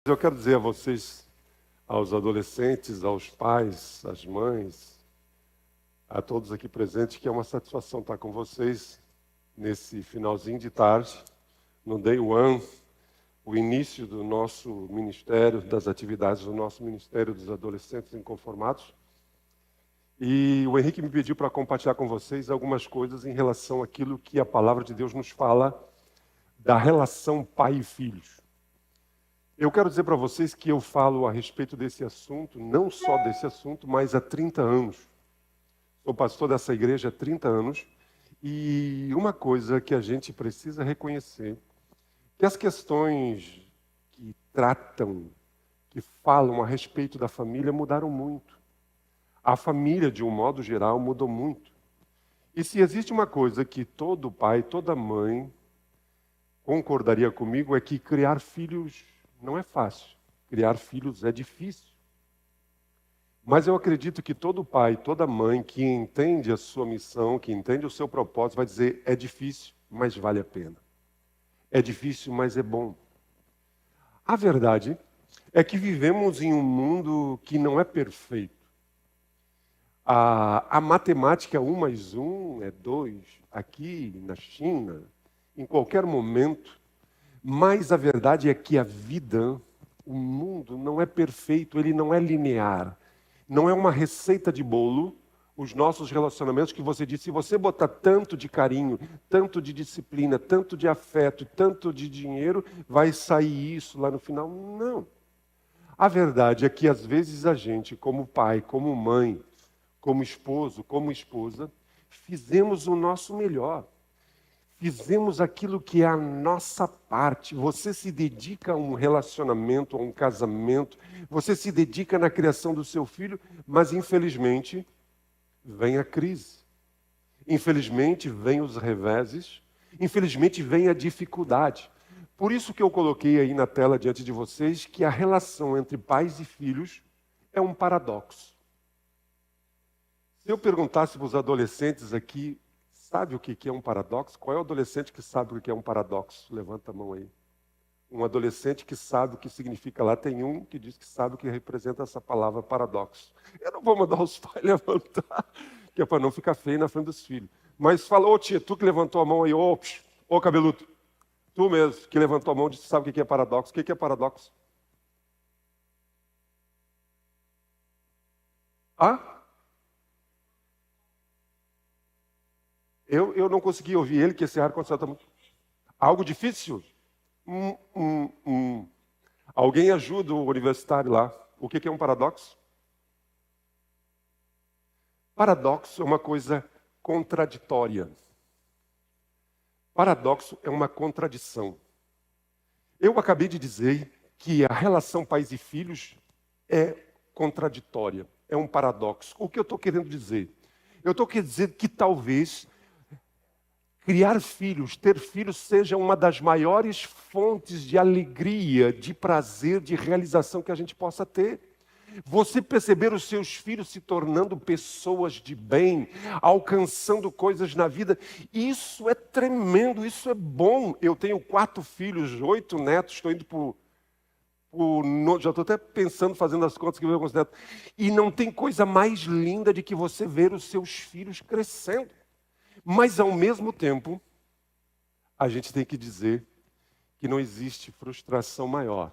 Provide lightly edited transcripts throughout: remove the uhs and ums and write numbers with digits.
Eu quero dizer a vocês, aos adolescentes, aos pais, às mães, a todos aqui presentes, que é uma satisfação estar com vocês nesse finalzinho de tarde, no Day One, o início do nosso ministério, das atividades do nosso Ministério dos Adolescentes Inconformados. E o Henrique me pediu para compartilhar com vocês algumas coisas em relação àquilo que a palavra de Deus nos fala da relação pai e filhos. Eu quero dizer para vocês que eu falo a respeito desse assunto, não só desse assunto, mas há 30 anos. Sou pastor dessa igreja há 30 anos. E uma coisa que a gente precisa reconhecer, que as questões que tratam, que falam a respeito da família mudaram muito. A família, de um modo geral, mudou muito. E se existe uma coisa que todo pai, toda mãe concordaria comigo, é que criar filhos não é fácil. Criar filhos é difícil. Mas eu acredito que todo pai, toda mãe que entende a sua missão, que entende o seu propósito, vai dizer, é difícil, mas vale a pena. É difícil, mas é bom. A verdade é que vivemos em um mundo que não é perfeito. A matemática 1 mais 1 é 2, aqui na China, em qualquer momento. Mas a verdade é que a vida, o mundo, não é perfeito, ele não é linear. Não é uma receita de bolo, os nossos relacionamentos que você diz, se você botar tanto de carinho, tanto de disciplina, tanto de afeto, tanto de dinheiro, vai sair isso lá no final. Não. A verdade é que às vezes a gente, como pai, como mãe, como esposo, como esposa, fizemos o nosso melhor. Fizemos aquilo que é a nossa parte. Você se dedica a um relacionamento, a um casamento, você se dedica na criação do seu filho, mas infelizmente vem a crise. Infelizmente vem os reveses, infelizmente vem a dificuldade. Por isso que eu coloquei aí na tela diante de vocês que a relação entre pais e filhos é um paradoxo. Se eu perguntasse para os adolescentes aqui, sabe o que é um paradoxo? Qual é o adolescente que sabe o que é um paradoxo? Levanta a mão aí. Um adolescente que sabe o que significa lá. Tem um que diz que sabe o que representa essa palavra paradoxo. Eu não vou mandar os pais levantar, que é para não ficar feio na frente dos filhos. Mas fala, ô tia, tu que levantou a mão aí, ô cabeludo. Tu mesmo que levantou a mão disse, sabe o que é paradoxo? O que é paradoxo? Ah? Eu não consegui ouvir ele, que esse ar-condicionado está muito... Algo difícil? Hum, hum, hum. Alguém ajuda o universitário lá. O que é um paradoxo? Paradoxo é uma coisa contraditória. Paradoxo é uma contradição. Eu acabei de dizer que a relação pais e filhos é contraditória, é um paradoxo. O que eu estou querendo dizer? Eu estou querendo dizer que talvez criar filhos, ter filhos, seja uma das maiores fontes de alegria, de prazer, de realização que a gente possa ter. Você perceber os seus filhos se tornando pessoas de bem, alcançando coisas na vida, isso é tremendo, isso é bom. Eu tenho 4 filhos, 8 netos, estou indo já estou até pensando, fazendo as contas que eu vou com os netos. E não tem coisa mais linda de que você ver os seus filhos crescendo. Mas, ao mesmo tempo, a gente tem que dizer que não existe frustração maior,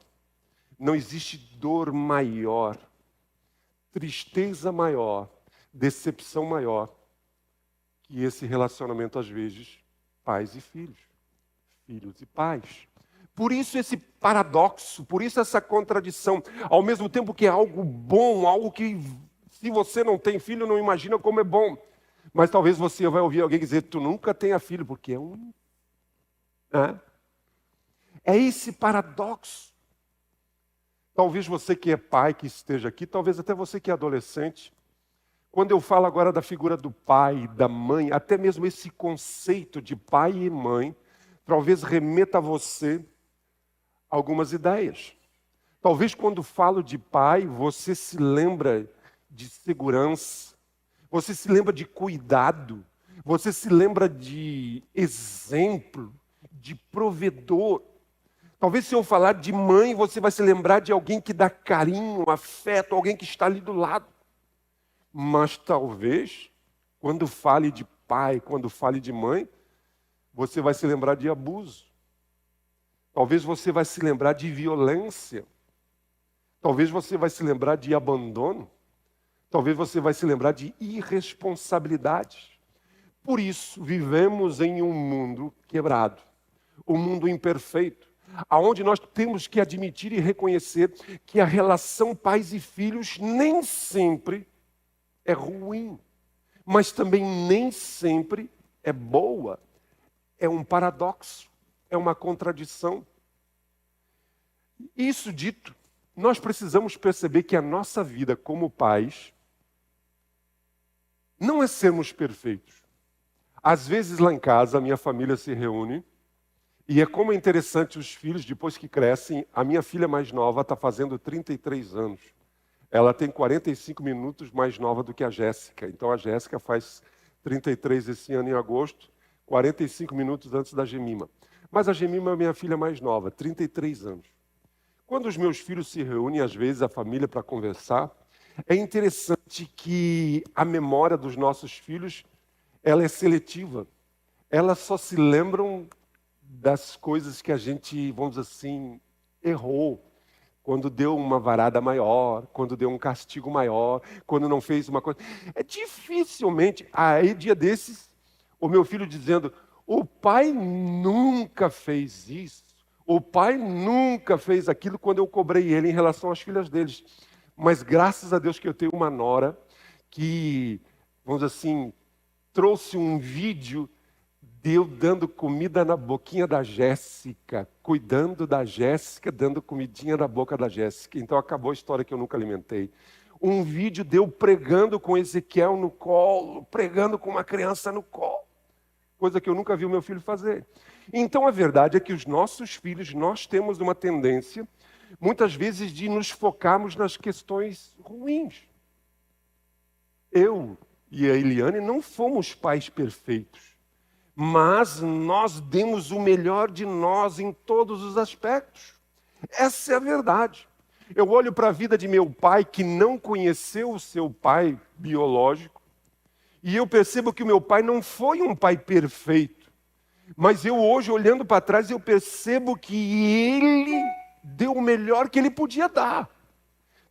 não existe dor maior, tristeza maior, decepção maior, que esse relacionamento, às vezes, pais e filhos, filhos e pais. Por isso esse paradoxo, por isso essa contradição, ao mesmo tempo que é algo bom, algo que, se você não tem filho, não imagina como é bom. Mas talvez você vai ouvir alguém dizer, tu nunca tenha filho, porque é um... É esse paradoxo. Talvez você que é pai, que esteja aqui, talvez até você que é adolescente. Quando eu falo agora da figura do pai, da mãe, até mesmo esse conceito de pai e mãe, talvez remeta a você algumas ideias. Talvez quando falo de pai, você se lembra de segurança, você se lembra de cuidado, você se lembra de exemplo, de provedor. Talvez se eu falar de mãe, você vai se lembrar de alguém que dá carinho, afeto, alguém que está ali do lado. Mas talvez, quando fale de pai, quando fale de mãe, você vai se lembrar de abuso. Talvez você vai se lembrar de violência. Talvez você vai se lembrar de abandono. Talvez você vai se lembrar de irresponsabilidade. Por isso, vivemos em um mundo quebrado, um mundo imperfeito, aonde nós temos que admitir e reconhecer que a relação pais e filhos nem sempre é ruim, mas também nem sempre é boa. É um paradoxo, é uma contradição. Isso dito, nós precisamos perceber que a nossa vida como pais não é sermos perfeitos. Às vezes lá em casa a minha família se reúne e é como é interessante os filhos, depois que crescem, a minha filha mais nova está fazendo 33 anos. Ela tem 45 minutos mais nova do que a Jéssica. Então a Jéssica faz 33 esse ano em agosto, 45 minutos antes da Gemima. Mas a Gemima é minha filha mais nova, 33 anos. Quando os meus filhos se reúnem, às vezes, a família para conversar, é interessante que a memória dos nossos filhos, ela é seletiva. Elas só se lembram das coisas que a gente, vamos dizer assim, errou. Quando deu uma varada maior, quando deu um castigo maior, quando não fez uma coisa. É dificilmente, aí dia desses, o meu filho dizendo, o pai nunca fez isso, o pai nunca fez aquilo quando eu cobrei ele em relação às filhas deles. Mas graças a Deus que eu tenho uma nora que, vamos dizer assim, trouxe um vídeo de eu dando comida na boquinha da Jéssica, cuidando da Jéssica, dando comidinha na boca da Jéssica. Então acabou a história que eu nunca alimentei. Um vídeo de eu pregando com Ezequiel no colo, pregando com uma criança no colo. Coisa que eu nunca vi o meu filho fazer. Então a verdade é que os nossos filhos, nós temos uma tendência, muitas vezes, de nos focarmos nas questões ruins. Eu e a Eliane não fomos pais perfeitos, mas nós demos o melhor de nós em todos os aspectos. Essa é a verdade. Eu olho para a vida de meu pai, que não conheceu o seu pai biológico, e eu percebo que o meu pai não foi um pai perfeito. Mas eu hoje, olhando para trás, eu percebo que ele deu o melhor que ele podia dar.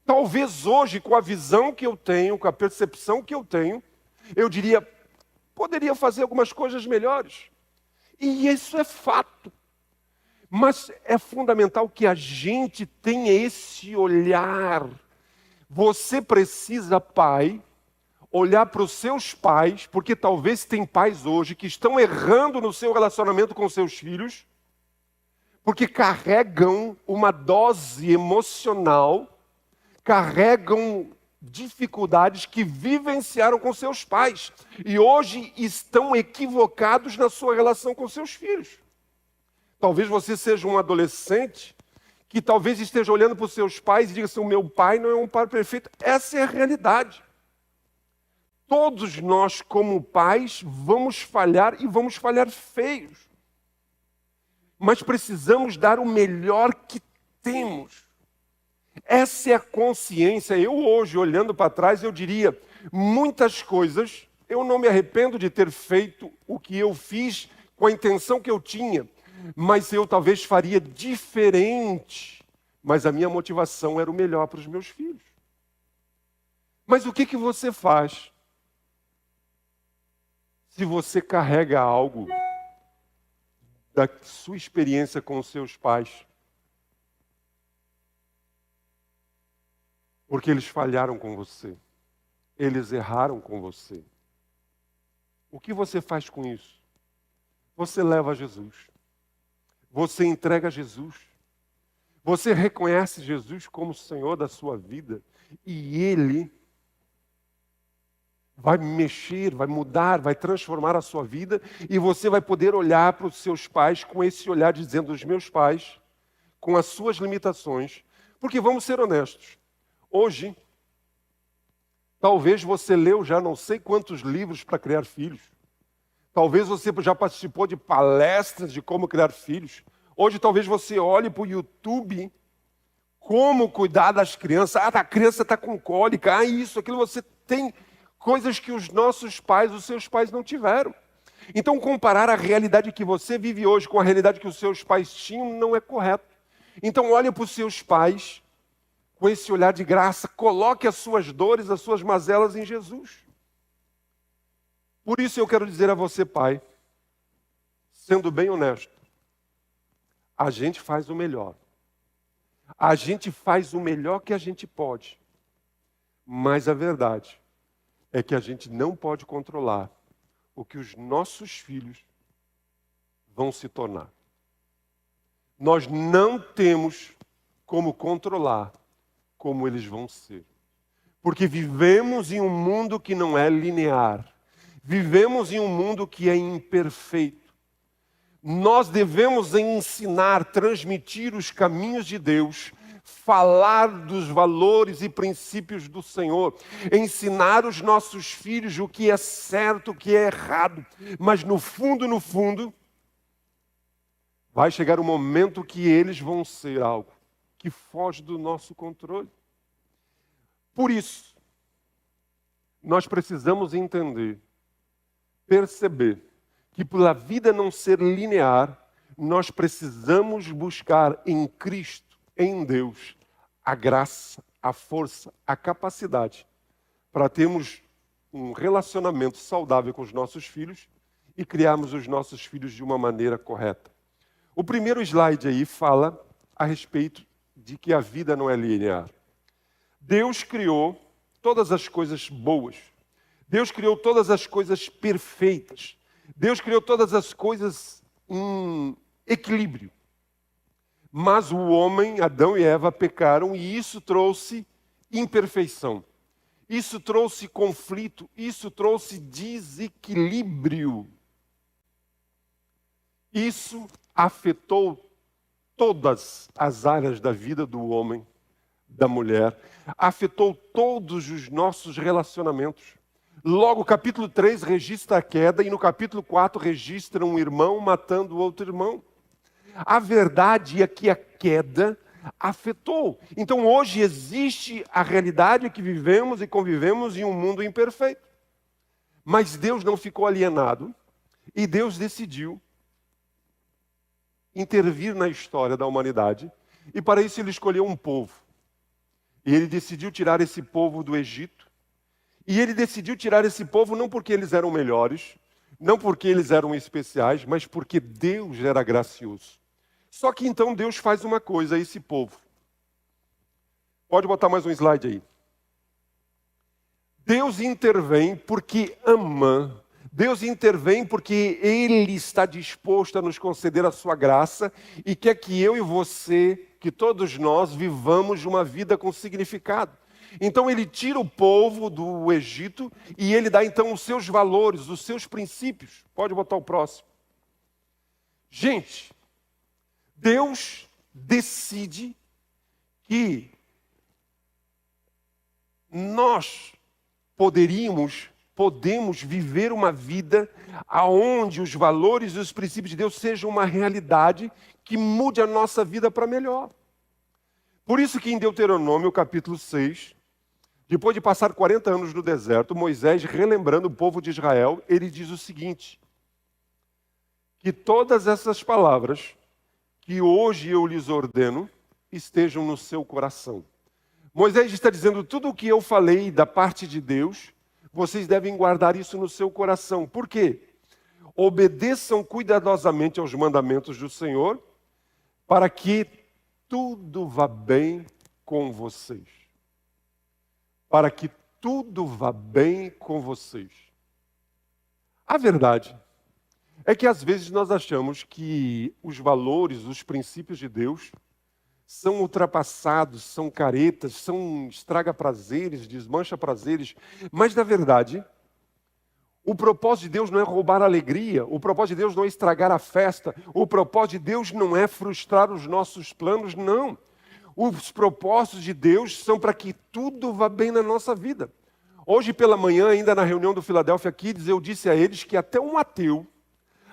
Talvez hoje, com a visão que eu tenho, com a percepção que eu tenho, eu diria, poderia fazer algumas coisas melhores. E isso é fato. Mas é fundamental que a gente tenha esse olhar. Você precisa, pai, olhar para os seus pais, porque talvez tem pais hoje que estão errando no seu relacionamento com seus filhos, porque carregam uma dose emocional, carregam dificuldades que vivenciaram com seus pais e hoje estão equivocados na sua relação com seus filhos. Talvez você seja um adolescente que talvez esteja olhando para os seus pais e diga assim, o meu pai não é um pai perfeito. Essa é a realidade. Todos nós, como pais, vamos falhar e vamos falhar feios. Mas precisamos dar o melhor que temos. Essa é a consciência. Eu hoje, olhando para trás, eu diria, muitas coisas, eu não me arrependo de ter feito o que eu fiz com a intenção que eu tinha, mas eu talvez faria diferente. Mas a minha motivação era o melhor para os meus filhos. Mas o que você faz se você carrega algo da sua experiência com os seus pais? Porque eles falharam com você. Eles erraram com você. O que você faz com isso? Você leva a Jesus. Você entrega a Jesus. Você reconhece Jesus como Senhor da sua vida. E Ele vai mexer, vai mudar, vai transformar a sua vida. E você vai poder olhar para os seus pais com esse olhar dizendo, os meus pais, com as suas limitações. Porque vamos ser honestos. Hoje, talvez você leu já não sei quantos livros para criar filhos. Talvez você já participou de palestras de como criar filhos. Hoje talvez você olhe para o YouTube, como cuidar das crianças. Ah, a criança está com cólica, isso, aquilo. Você tem coisas que os nossos pais, os seus pais não tiveram. Então comparar a realidade que você vive hoje com a realidade que os seus pais tinham não é correto. Então olhe para os seus pais com esse olhar de graça, coloque as suas dores, as suas mazelas em Jesus. Por isso eu quero dizer a você, pai, sendo bem honesto, a gente faz o melhor. A gente faz o melhor que a gente pode. Mas a verdade é que a gente não pode controlar o que os nossos filhos vão se tornar. Nós não temos como controlar como eles vão ser. Porque vivemos em um mundo que não é linear. Vivemos em um mundo que é imperfeito. Nós devemos ensinar, transmitir os caminhos de Deus, falar dos valores e princípios do Senhor, ensinar os nossos filhos o que é certo, o que é errado. Mas no fundo, vai chegar um momento que eles vão ser algo que foge do nosso controle. Por isso, nós precisamos entender, perceber, que pela vida não ser linear, nós precisamos buscar em Cristo, em Deus, a graça, a força, a capacidade para termos um relacionamento saudável com os nossos filhos e criarmos os nossos filhos de uma maneira correta. O primeiro slide aí fala a respeito de que a vida não é linear. Deus criou todas as coisas boas. Deus criou todas as coisas perfeitas. Deus criou todas as coisas em equilíbrio. Mas o homem, Adão e Eva, pecaram e isso trouxe imperfeição. Isso trouxe conflito, isso trouxe desequilíbrio. Isso afetou todas as áreas da vida do homem, da mulher, afetou todos os nossos relacionamentos. Logo, o capítulo 3 registra a queda e no capítulo 4 registra um irmão matando outro irmão. A verdade é que a queda afetou. Então hoje existe a realidade que vivemos e convivemos em um mundo imperfeito. Mas Deus não ficou alienado e Deus decidiu intervir na história da humanidade e para isso ele escolheu um povo. E ele decidiu tirar esse povo do Egito. E ele decidiu tirar esse povo não porque eles eram melhores, não porque eles eram especiais, mas porque Deus era gracioso. Só que então Deus faz uma coisa a esse povo. Pode botar mais um slide aí. Deus intervém porque ama. Deus intervém porque Ele está disposto a nos conceder a sua graça e quer que eu e você, que todos nós, vivamos uma vida com significado. Então Ele tira o povo do Egito e Ele dá então os seus valores, os seus princípios. Pode botar o próximo. Gente, Deus decide que nós podemos viver uma vida aonde os valores e os princípios de Deus sejam uma realidade que mude a nossa vida para melhor. Por isso que em Deuteronômio, capítulo 6, depois de passar 40 anos no deserto, Moisés, relembrando o povo de Israel, ele diz o seguinte: que todas essas palavras que hoje eu lhes ordeno estejam no seu coração. Moisés está dizendo, tudo o que eu falei da parte de Deus, vocês devem guardar isso no seu coração. Por quê? Obedeçam cuidadosamente aos mandamentos do Senhor, para que tudo vá bem com vocês. Para que tudo vá bem com vocês. A verdade é que às vezes nós achamos que os valores, os princípios de Deus são ultrapassados, são caretas, são estraga-prazeres, desmancha-prazeres. Mas, na verdade, o propósito de Deus não é roubar a alegria, o propósito de Deus não é estragar a festa, o propósito de Deus não é frustrar os nossos planos, não. Os propósitos de Deus são para que tudo vá bem na nossa vida. Hoje pela manhã, ainda na reunião do Philadelphia Kids, eu disse a eles que até um ateu,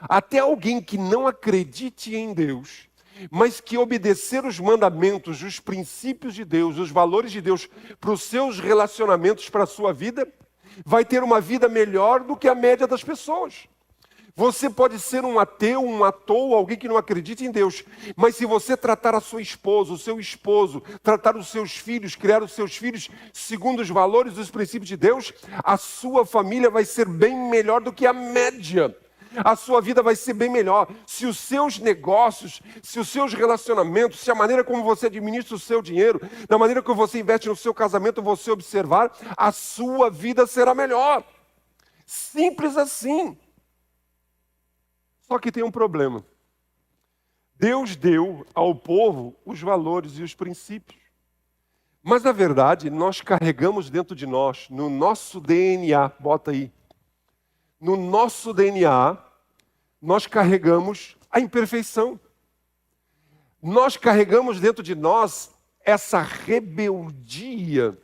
até alguém que não acredite em Deus, mas que obedecer os mandamentos, os princípios de Deus, os valores de Deus para os seus relacionamentos, para a sua vida, vai ter uma vida melhor do que a média das pessoas. Você pode ser um ateu, um ateu, alguém que não acredita em Deus, mas se você tratar a sua esposa, o seu esposo, tratar os seus filhos, criar os seus filhos segundo os valores e os princípios de Deus, a sua família vai ser bem melhor do que a média. A sua vida vai ser bem melhor. Se os seus negócios, se os seus relacionamentos, se a maneira como você administra o seu dinheiro, da maneira como você investe no seu casamento, você observar, a sua vida será melhor. Simples assim. Só que tem um problema. Deus deu ao povo os valores e os princípios. Mas, na verdade, nós carregamos dentro de nós, no nosso DNA, bota aí, no nosso DNA, nós carregamos a imperfeição. Nós carregamos dentro de nós essa rebeldia.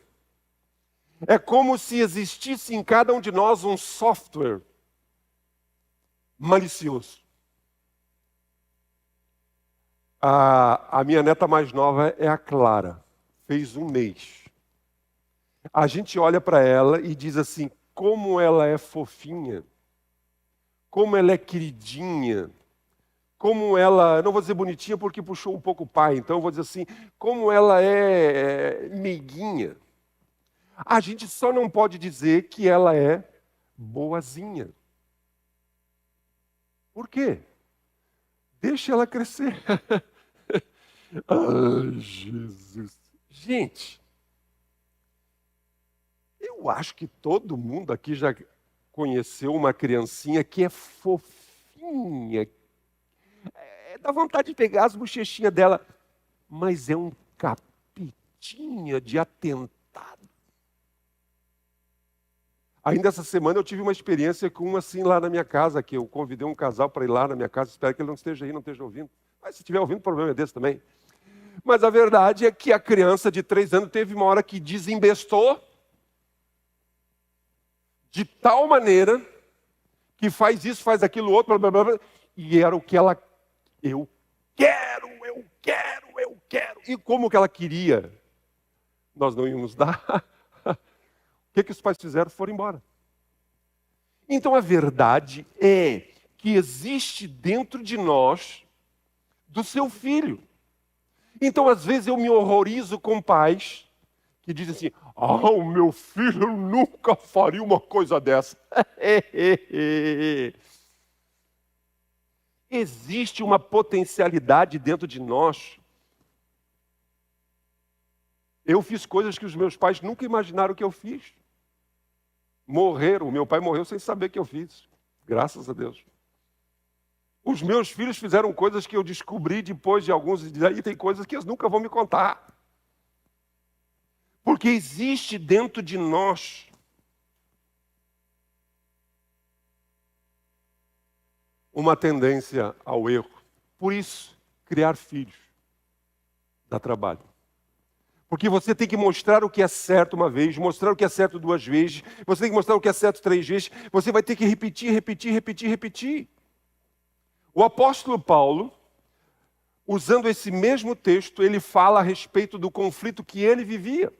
É como se existisse em cada um de nós um software malicioso. A minha neta mais nova é a Clara, fez 1 mês. A gente olha para ela e diz assim, como ela é fofinha, como ela é queridinha, como ela, não vou dizer bonitinha porque puxou um pouco o pai, então eu vou dizer assim, como ela é meiguinha. A gente só não pode dizer que ela é boazinha. Por quê? Deixa ela crescer. Ai, Jesus. Gente, eu acho que todo mundo aqui já conheceu uma criancinha que é fofinha. Dá vontade de pegar as bochechinhas dela, mas é um capitinha de atentado. Ainda essa semana eu tive uma experiência com assim lá na minha casa, que eu convidei um casal para ir lá na minha casa, espero que ele não esteja aí, não esteja ouvindo. Mas se estiver ouvindo, o problema é desse também. Mas a verdade é que a criança de 3 anos teve uma hora que desembestou de tal maneira que faz isso, faz aquilo outro, blá, blá, blá, e era o que ela... Eu quero. E como que ela queria, nós não íamos dar. O que os pais fizeram? Foram embora. Então a verdade é que existe dentro de nós do seu filho. Então às vezes eu me horrorizo com pais que dizem assim, o meu filho nunca faria uma coisa dessa. Existe uma potencialidade dentro de nós. Eu fiz coisas que os meus pais nunca imaginaram que eu fiz. Morreram, meu pai morreu sem saber que eu fiz. Graças a Deus. Os meus filhos fizeram coisas que eu descobri depois de alguns, e daí tem coisas que eles nunca vão me contar. Porque existe dentro de nós uma tendência ao erro. Por isso, criar filhos dá trabalho. Porque você tem que mostrar o que é certo uma vez, mostrar o que é certo 2 vezes, você tem que mostrar o que é certo 3 vezes, você vai ter que repetir. O apóstolo Paulo, usando esse mesmo texto, ele fala a respeito do conflito que ele vivia.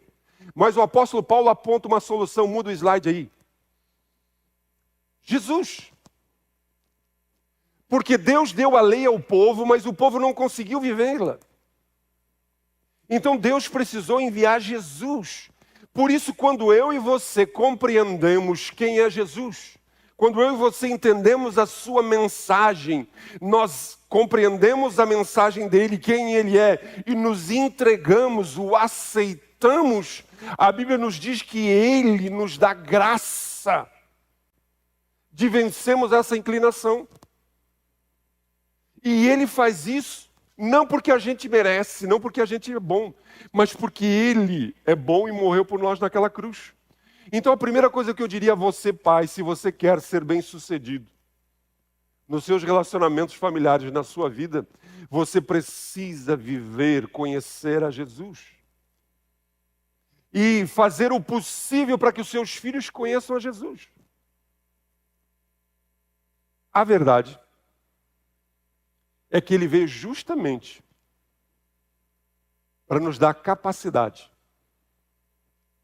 Mas o apóstolo Paulo aponta uma solução, muda o slide aí. Jesus. Porque Deus deu a lei ao povo, mas o povo não conseguiu vivê-la. Então Deus precisou enviar Jesus. Por isso, quando eu e você compreendemos quem é Jesus, quando eu e você entendemos a sua mensagem, nós compreendemos a mensagem dele, quem ele é, e nos entregamos, o aceitamos, a Bíblia nos diz que ele nos dá graça de vencermos essa inclinação. E ele faz isso não porque a gente merece, não porque a gente é bom, mas porque ele é bom e morreu por nós naquela cruz. Então a primeira coisa que eu diria a você, pai, se você quer ser bem-sucedido nos seus relacionamentos familiares, na sua vida, você precisa viver, conhecer a Jesus. E fazer o possível para que os seus filhos conheçam a Jesus. A verdade é que ele veio justamente para nos dar a capacidade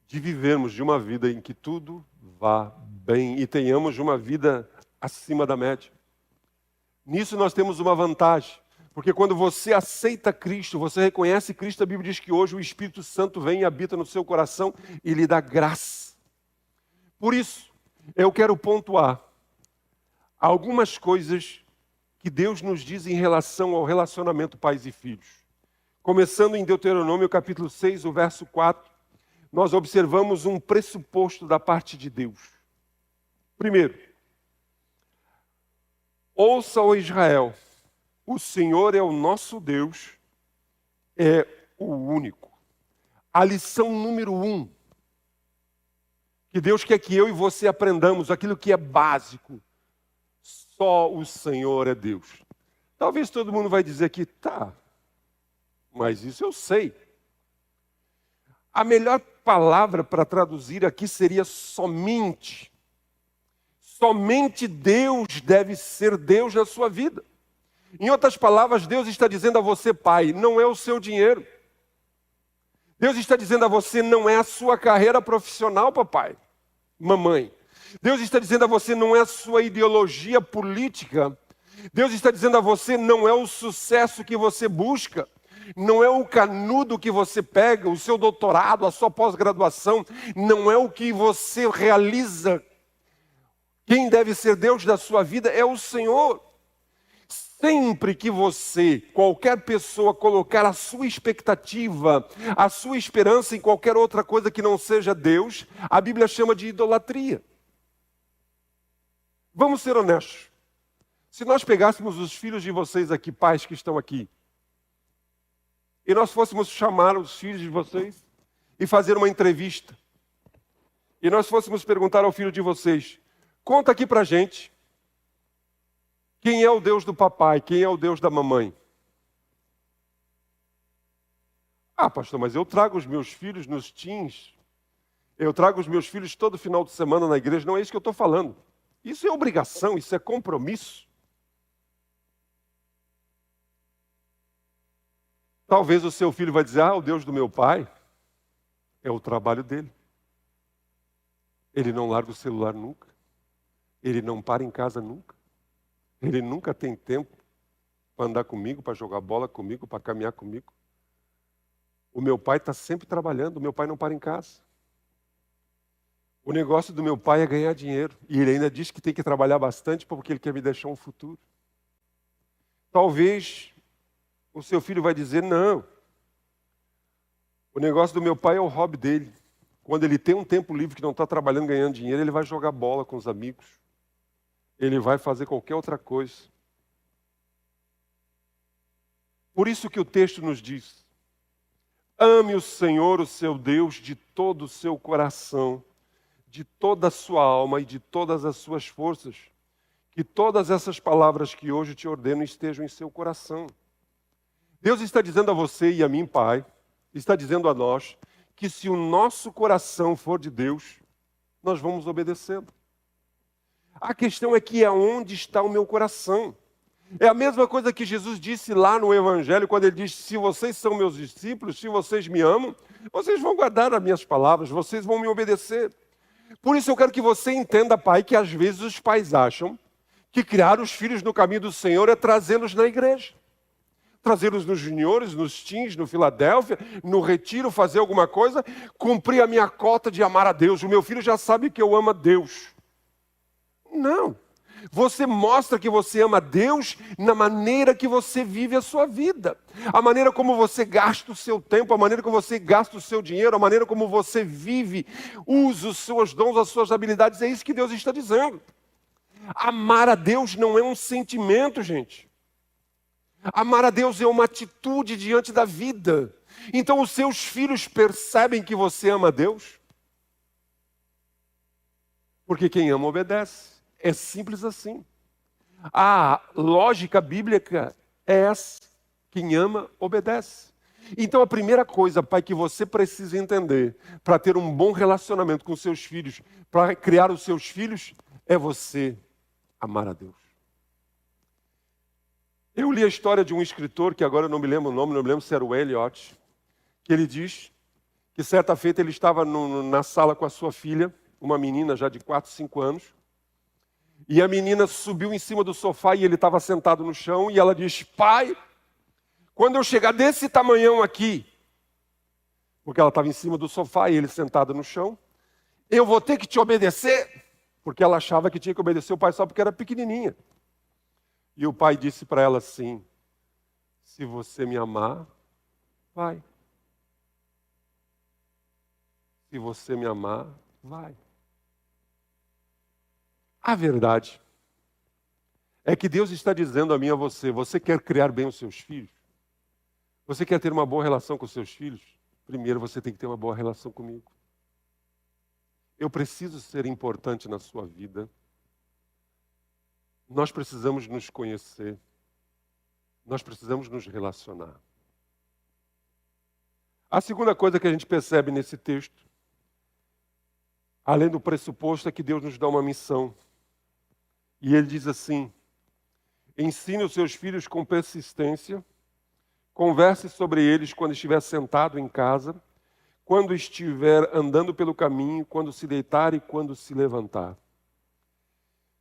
de vivermos de uma vida em que tudo vá bem e tenhamos uma vida acima da média. Nisso nós temos uma vantagem, porque quando você aceita Cristo, você reconhece Cristo, a Bíblia diz que hoje o Espírito Santo vem e habita no seu coração e lhe dá graça. Por isso, eu quero pontuar algumas coisas que Deus nos diz em relação ao relacionamento pais e filhos. Começando em Deuteronômio capítulo 6, o verso 4, nós observamos um pressuposto da parte de Deus. Primeiro, ouça, ó Israel, o Senhor é o nosso Deus, é o único. A lição número 1, que Deus quer que eu e você aprendamos, aquilo que é básico, só o Senhor é Deus. Talvez todo mundo vai dizer que tá, mas isso eu sei. A melhor palavra para traduzir aqui seria somente. Somente Deus deve ser Deus na sua vida. Em outras palavras, Deus está dizendo a você, pai, não é o seu dinheiro. Deus está dizendo a você, não é a sua carreira profissional, papai, mamãe. Deus está dizendo a você, não é a sua ideologia política. Deus está dizendo a você, não é o sucesso que você busca. Não é o canudo que você pega, o seu doutorado, a sua pós-graduação. Não é o que você realiza. Quem deve ser Deus da sua vida é o Senhor. Sempre que você, qualquer pessoa, colocar a sua expectativa, a sua esperança em qualquer outra coisa que não seja Deus, a Bíblia chama de idolatria. Vamos ser honestos. Se nós pegássemos os filhos de vocês aqui, pais que estão aqui, e nós fôssemos chamar os filhos de vocês e fazer uma entrevista, e nós fôssemos perguntar ao filho de vocês, conta aqui pra gente, quem é o Deus do papai, quem é o Deus da mamãe? Ah, pastor, mas eu trago os meus filhos nos teens, eu trago os meus filhos todo final de semana na igreja, não é isso que eu estou falando. Isso é obrigação, isso é compromisso. Talvez o seu filho vai dizer, o Deus do meu pai é o trabalho dele. Ele não larga o celular nunca. Ele não para em casa nunca. Ele nunca tem tempo para andar comigo, para jogar bola comigo, para caminhar comigo. O meu pai está sempre trabalhando, o meu pai não para em casa. O negócio do meu pai é ganhar dinheiro. E ele ainda diz que tem que trabalhar bastante porque ele quer me deixar um futuro. Talvez o seu filho vai dizer, não. O negócio do meu pai é o hobby dele. Quando ele tem um tempo livre que não está trabalhando, ganhando dinheiro, ele vai jogar bola com os amigos. Ele vai fazer qualquer outra coisa. Por isso que o texto nos diz, ame o Senhor, o seu Deus, de todo o seu coração, de toda a sua alma e de todas as suas forças. Que todas essas palavras que hoje te ordeno estejam em seu coração. Deus está dizendo a você e a mim, pai, está dizendo a nós, que se o nosso coração for de Deus, nós vamos obedecê-lo. A questão é que aonde está o meu coração? É a mesma coisa que Jesus disse lá no Evangelho, quando ele disse, se vocês são meus discípulos, se vocês me amam, vocês vão guardar as minhas palavras, vocês vão me obedecer. Por isso eu quero que você entenda, pai, que às vezes os pais acham que criar os filhos no caminho do Senhor é trazê-los na igreja. Trazê-los nos juniores, nos teens, no Filadélfia, no retiro, fazer alguma coisa, cumprir a minha cota de amar a Deus. O meu filho já sabe que eu amo a Deus. Não. Você mostra que você ama a Deus na maneira que você vive a sua vida. A maneira como você gasta o seu tempo, a maneira como você gasta o seu dinheiro, a maneira como você vive, usa os seus dons, as suas habilidades. É isso que Deus está dizendo. Amar a Deus não é um sentimento, gente. Amar a Deus é uma atitude diante da vida. Então os seus filhos percebem que você ama a Deus? Porque quem ama obedece. É simples assim. A lógica bíblica é essa. Quem ama obedece. Então a primeira coisa, pai, que você precisa entender para ter um bom relacionamento com seus filhos, para criar os seus filhos, é você amar a Deus. Eu li a história de um escritor, que agora eu não me lembro o nome, não me lembro se era o Eliot, que ele diz que certa feita ele estava na sala com a sua filha, uma menina já de 4, 5 anos, e a menina subiu em cima do sofá e ele estava sentado no chão, e ela diz: pai, quando eu chegar desse tamanhão aqui, porque ela estava em cima do sofá e ele sentado no chão, eu vou ter que te obedecer, porque ela achava que tinha que obedecer o pai só porque era pequenininha. E o pai disse para ela assim: se você me amar, vai. Se você me amar, vai. A verdade é que Deus está dizendo a mim e a você: você quer criar bem os seus filhos? Você quer ter uma boa relação com os seus filhos? Primeiro você tem que ter uma boa relação comigo. Eu preciso ser importante na sua vida. Nós precisamos nos conhecer. Nós precisamos nos relacionar. A segunda coisa que a gente percebe nesse texto, além do pressuposto, é que Deus nos dá uma missão. E ele diz assim: ensine os seus filhos com persistência, converse sobre eles quando estiver sentado em casa, quando estiver andando pelo caminho, quando se deitar e quando se levantar.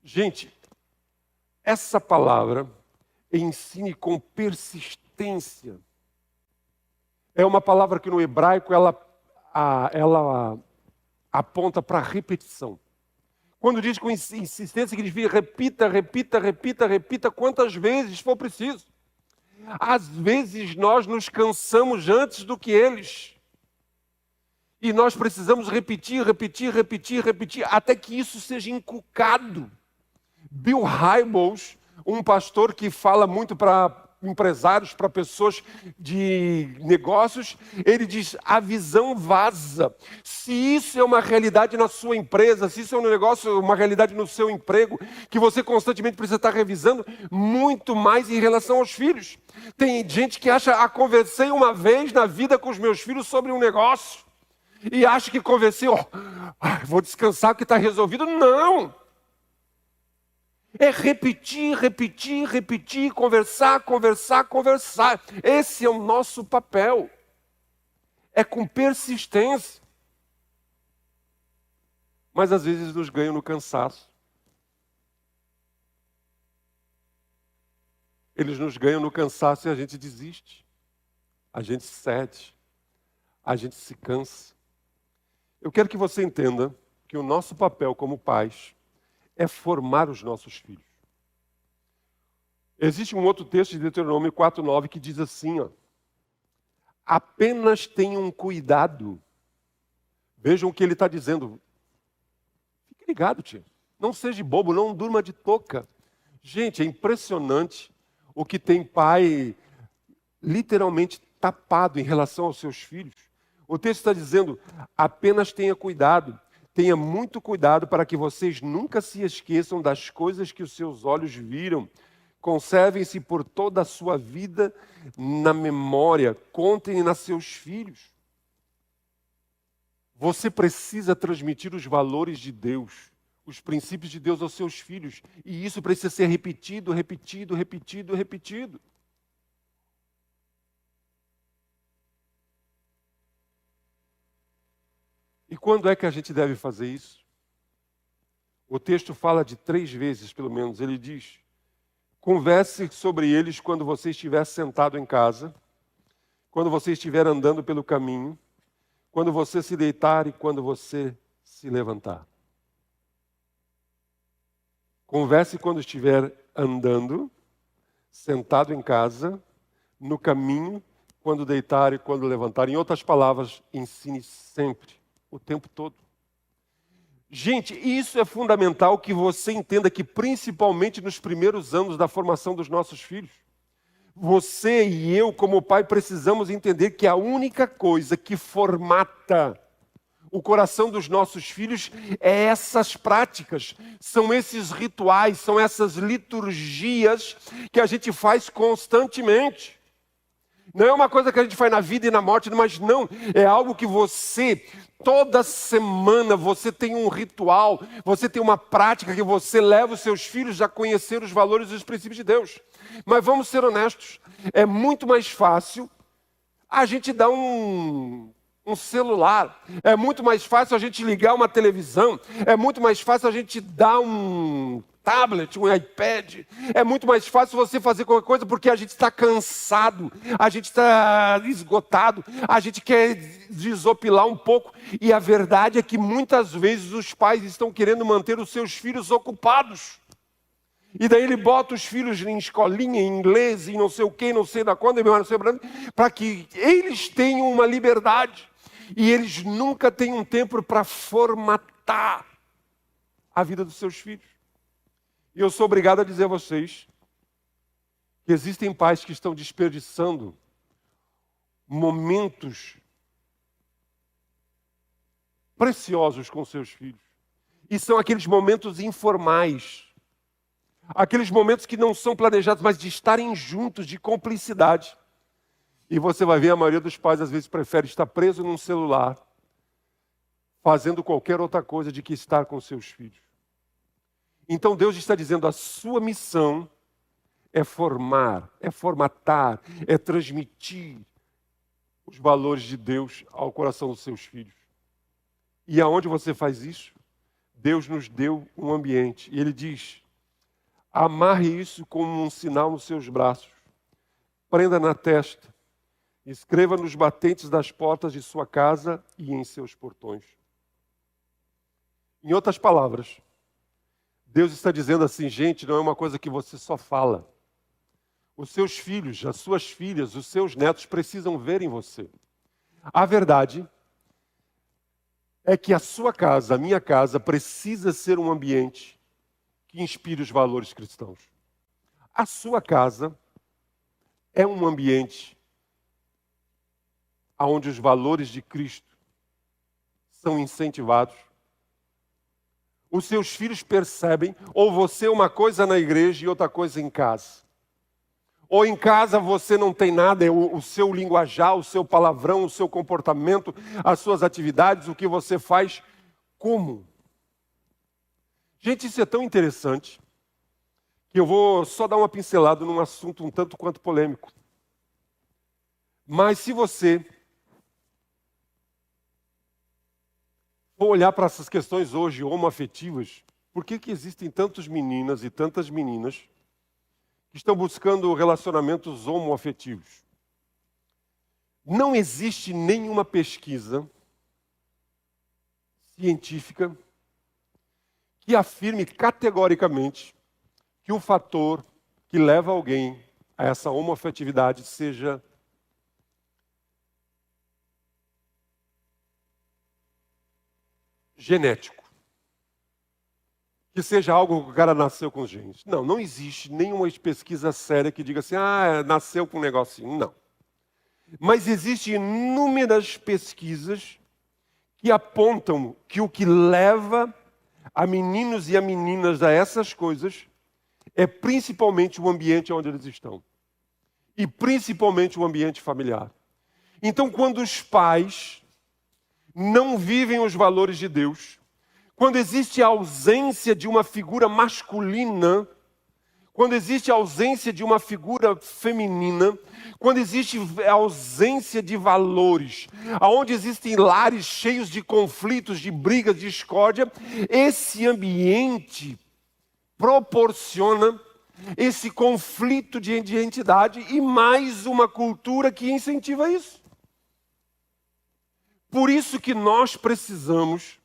Gente, essa palavra, ensine com persistência, é uma palavra que no hebraico ela aponta para repetição. Quando diz com insistência, significa repita, repita, repita, repita quantas vezes for preciso. Às vezes nós nos cansamos antes do que eles. E nós precisamos repetir, repetir, repetir, repetir, até que isso seja inculcado. Bill Hybels, um pastor que fala muito para empresários, para pessoas de negócios, ele diz: a visão vaza. Se isso é uma realidade na sua empresa, se isso é um negócio, uma realidade no seu emprego, que você constantemente precisa estar revisando, muito mais em relação aos filhos. Tem gente que acha: conversei uma vez na vida com os meus filhos sobre um negócio, e acha que conversei, vou descansar que está resolvido. Não! É repetir, repetir, repetir, conversar, conversar, conversar. Esse é o nosso papel. É com persistência. Mas às vezes nos ganham no cansaço. Eles nos ganham no cansaço e a gente desiste. A gente cede. A gente se cansa. Eu quero que você entenda que o nosso papel como pais é formar os nossos filhos. Existe um outro texto de Deuteronômio 4:9 que diz assim, apenas tenham cuidado. Vejam o que ele está dizendo. Fique ligado, tio. Não seja bobo, não durma de touca. Gente, é impressionante o que tem pai literalmente tapado em relação aos seus filhos. O texto está dizendo: apenas tenha cuidado. Tenha muito cuidado para que vocês nunca se esqueçam das coisas que os seus olhos viram. Conservem-se por toda a sua vida na memória. Contem a seus filhos. Você precisa transmitir os valores de Deus, os princípios de Deus aos seus filhos. E isso precisa ser repetido, repetido, repetido, repetido. E quando é que a gente deve fazer isso? O texto fala de 3 vezes, pelo menos. Ele diz: converse sobre eles quando você estiver sentado em casa, quando você estiver andando pelo caminho, quando você se deitar e quando você se levantar. Converse quando estiver andando, sentado em casa, no caminho, quando deitar e quando levantar. Em outras palavras, ensine sempre. O tempo todo. Gente, isso é fundamental que você entenda que principalmente nos primeiros anos da formação dos nossos filhos, você e eu, como pai, precisamos entender que a única coisa que formata o coração dos nossos filhos é essas práticas, são esses rituais, são essas liturgias que a gente faz constantemente. Não é uma coisa que a gente faz na vida e na morte, mas não. É algo que você, toda semana, você tem um ritual, você tem uma prática que você leva os seus filhos a conhecer os valores e os princípios de Deus. Mas vamos ser honestos, é muito mais fácil a gente dar um celular, é muito mais fácil a gente ligar uma televisão, é muito mais fácil a gente dar um tablet, um iPad, é muito mais fácil você fazer qualquer coisa porque a gente está cansado, a gente está esgotado, a gente quer desopilar um pouco, e a verdade é que muitas vezes os pais estão querendo manter os seus filhos ocupados. E daí ele bota os filhos em escolinha, em inglês, em não sei o que, não sei da quando, para que eles tenham uma liberdade. E eles nunca têm um tempo para formatar a vida dos seus filhos. E eu sou obrigado a dizer a vocês que existem pais que estão desperdiçando momentos preciosos com seus filhos. E são aqueles momentos informais. Aqueles momentos que não são planejados, mas de estarem juntos, de cumplicidade. E você vai ver, a maioria dos pais às vezes prefere estar preso num celular, fazendo qualquer outra coisa de que estar com seus filhos. Então Deus está dizendo, a sua missão é formar, é formatar, é transmitir os valores de Deus ao coração dos seus filhos. E aonde você faz isso? Deus nos deu um ambiente. E Ele diz, amarre isso como um sinal nos seus braços. Prenda na testa. Escreva nos batentes das portas de sua casa e em seus portões. Em outras palavras, Deus está dizendo assim, gente, não é uma coisa que você só fala. Os seus filhos, as suas filhas, os seus netos precisam ver em você. A verdade é que a sua casa, a minha casa, precisa ser um ambiente que inspire os valores cristãos. A sua casa é um ambiente onde os valores de Cristo são incentivados. Os seus filhos percebem, ou você uma coisa na igreja e outra coisa em casa. Ou em casa você não tem nada, é o seu linguajar, o seu palavrão, o seu comportamento, as suas atividades, o que você faz, como? Gente, isso é tão interessante que eu vou só dar uma pincelada num assunto um tanto quanto polêmico. Mas se você for olhar para essas questões hoje homoafetivas, por que existem tantas meninas e tantas meninas que estão buscando relacionamentos homoafetivos? Não existe nenhuma pesquisa científica que afirme categoricamente que o fator que leva alguém a essa homoafetividade seja genético. Que seja algo que o cara nasceu com os genes. Não, não existe nenhuma pesquisa séria que diga assim, nasceu com um negocinho. Não. Mas existem inúmeras pesquisas que apontam que o que leva a meninos e a meninas a essas coisas é principalmente o ambiente onde eles estão. E principalmente o ambiente familiar. Então, quando os pais não vivem os valores de Deus, quando existe a ausência de uma figura masculina, quando existe a ausência de uma figura feminina, quando existe a ausência de valores, aonde existem lares cheios de conflitos, de brigas, de discórdia, esse ambiente proporciona esse conflito de identidade e mais uma cultura que incentiva isso. Por isso que nós precisamos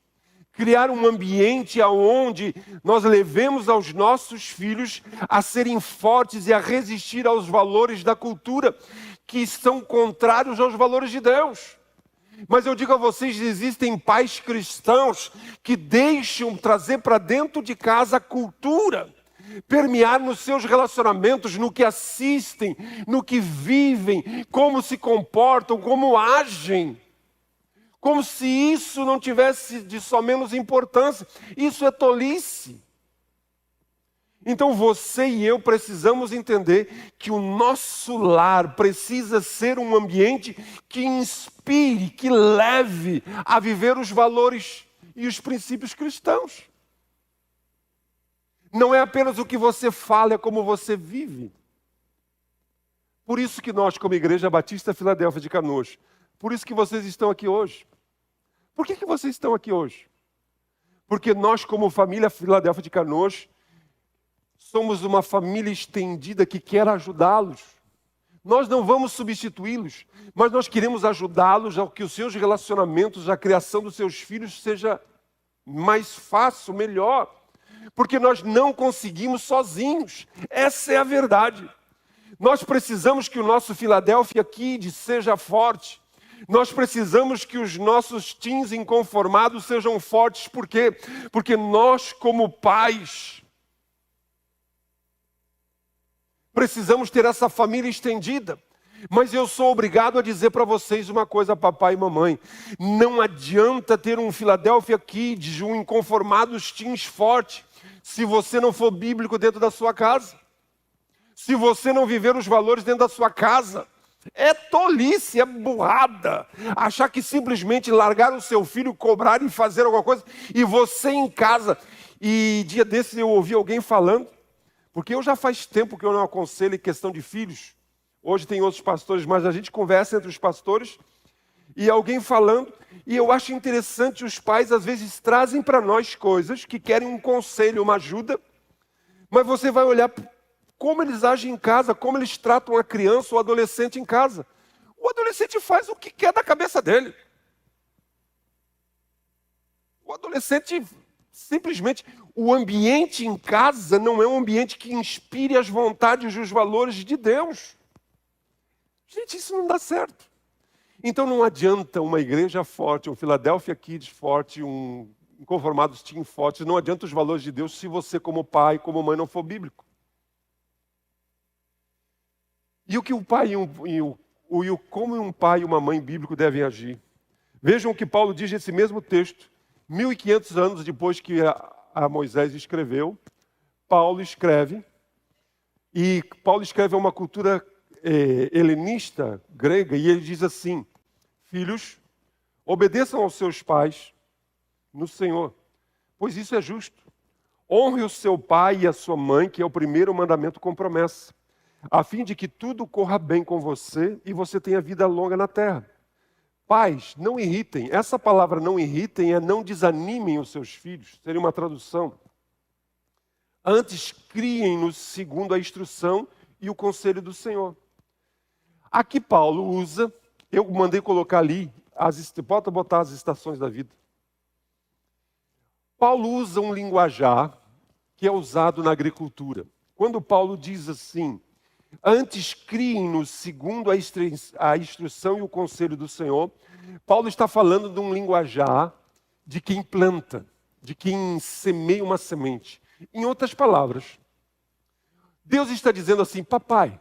criar um ambiente onde nós levemos aos nossos filhos a serem fortes e a resistir aos valores da cultura que são contrários aos valores de Deus. Mas eu digo a vocês, existem pais cristãos que deixam trazer para dentro de casa a cultura, permear nos seus relacionamentos, no que assistem, no que vivem, como se comportam, como agem. Como se isso não tivesse de só menos importância. Isso é tolice. Então você e eu precisamos entender que o nosso lar precisa ser um ambiente que inspire, que leve a viver os valores e os princípios cristãos. Não é apenas o que você fala, é como você vive. Por isso que nós, como Igreja Batista Filadélfia de Canoas, por isso que vocês estão aqui hoje. Por que vocês estão aqui hoje? Porque nós, como família Filadélfia de Canoas, somos uma família estendida que quer ajudá-los. Nós não vamos substituí-los, mas nós queremos ajudá-los a que os seus relacionamentos, a criação dos seus filhos seja mais fácil, melhor. Porque nós não conseguimos sozinhos. Essa é a verdade. Nós precisamos que o nosso Philadelphia Kids seja forte. Nós precisamos que os nossos teens inconformados sejam fortes. Por quê? Porque nós, como pais, precisamos ter essa família estendida. Mas eu sou obrigado a dizer para vocês uma coisa, papai e mamãe. Não adianta ter um Philadelphia Kids, um inconformados teens forte, se você não for bíblico dentro da sua casa. Se você não viver os valores dentro da sua casa. É tolice, é burrada. Achar que simplesmente largar o seu filho, cobrar e fazer alguma coisa, e você em casa. E dia desses eu ouvi alguém falando, porque eu já faz tempo que eu não aconselho em questão de filhos. Hoje tem outros pastores, mas a gente conversa entre os pastores, e alguém falando, e eu acho interessante, os pais às vezes trazem para nós coisas que querem um conselho, uma ajuda, mas você vai olhar como eles agem em casa, como eles tratam a criança ou adolescente em casa. O adolescente faz o que quer da cabeça dele. O adolescente, simplesmente, o ambiente em casa não é um ambiente que inspire as vontades e os valores de Deus. Gente, isso não dá certo. Então não adianta uma igreja forte, um Philadelphia Kids forte, um Inconformados Teen forte, não adianta os valores de Deus se você como pai, como mãe não for bíblico. E o que o pai como um pai e uma mãe bíblico devem agir? Vejam o que Paulo diz nesse mesmo texto, 1500 anos depois que a Moisés escreveu, Paulo escreve, e Paulo escreve uma cultura helenista, grega, e ele diz assim: filhos, obedeçam aos seus pais no Senhor, pois isso é justo. Honre o seu pai e a sua mãe, que é o primeiro mandamento com promessa, a fim de que tudo corra bem com você e você tenha vida longa na terra. Pais, não irritem. Essa palavra não irritem é não desanimem os seus filhos. Seria uma tradução. Antes, criem-nos segundo a instrução e o conselho do Senhor. Aqui Paulo usa, eu mandei colocar ali, pode botar as estações da vida. Paulo usa um linguajar que é usado na agricultura. Quando Paulo diz assim: antes criem-nos segundo a instrução e o conselho do Senhor, Paulo está falando de um linguajar de quem planta, de quem semeia uma semente. Em outras palavras, Deus está dizendo assim: papai,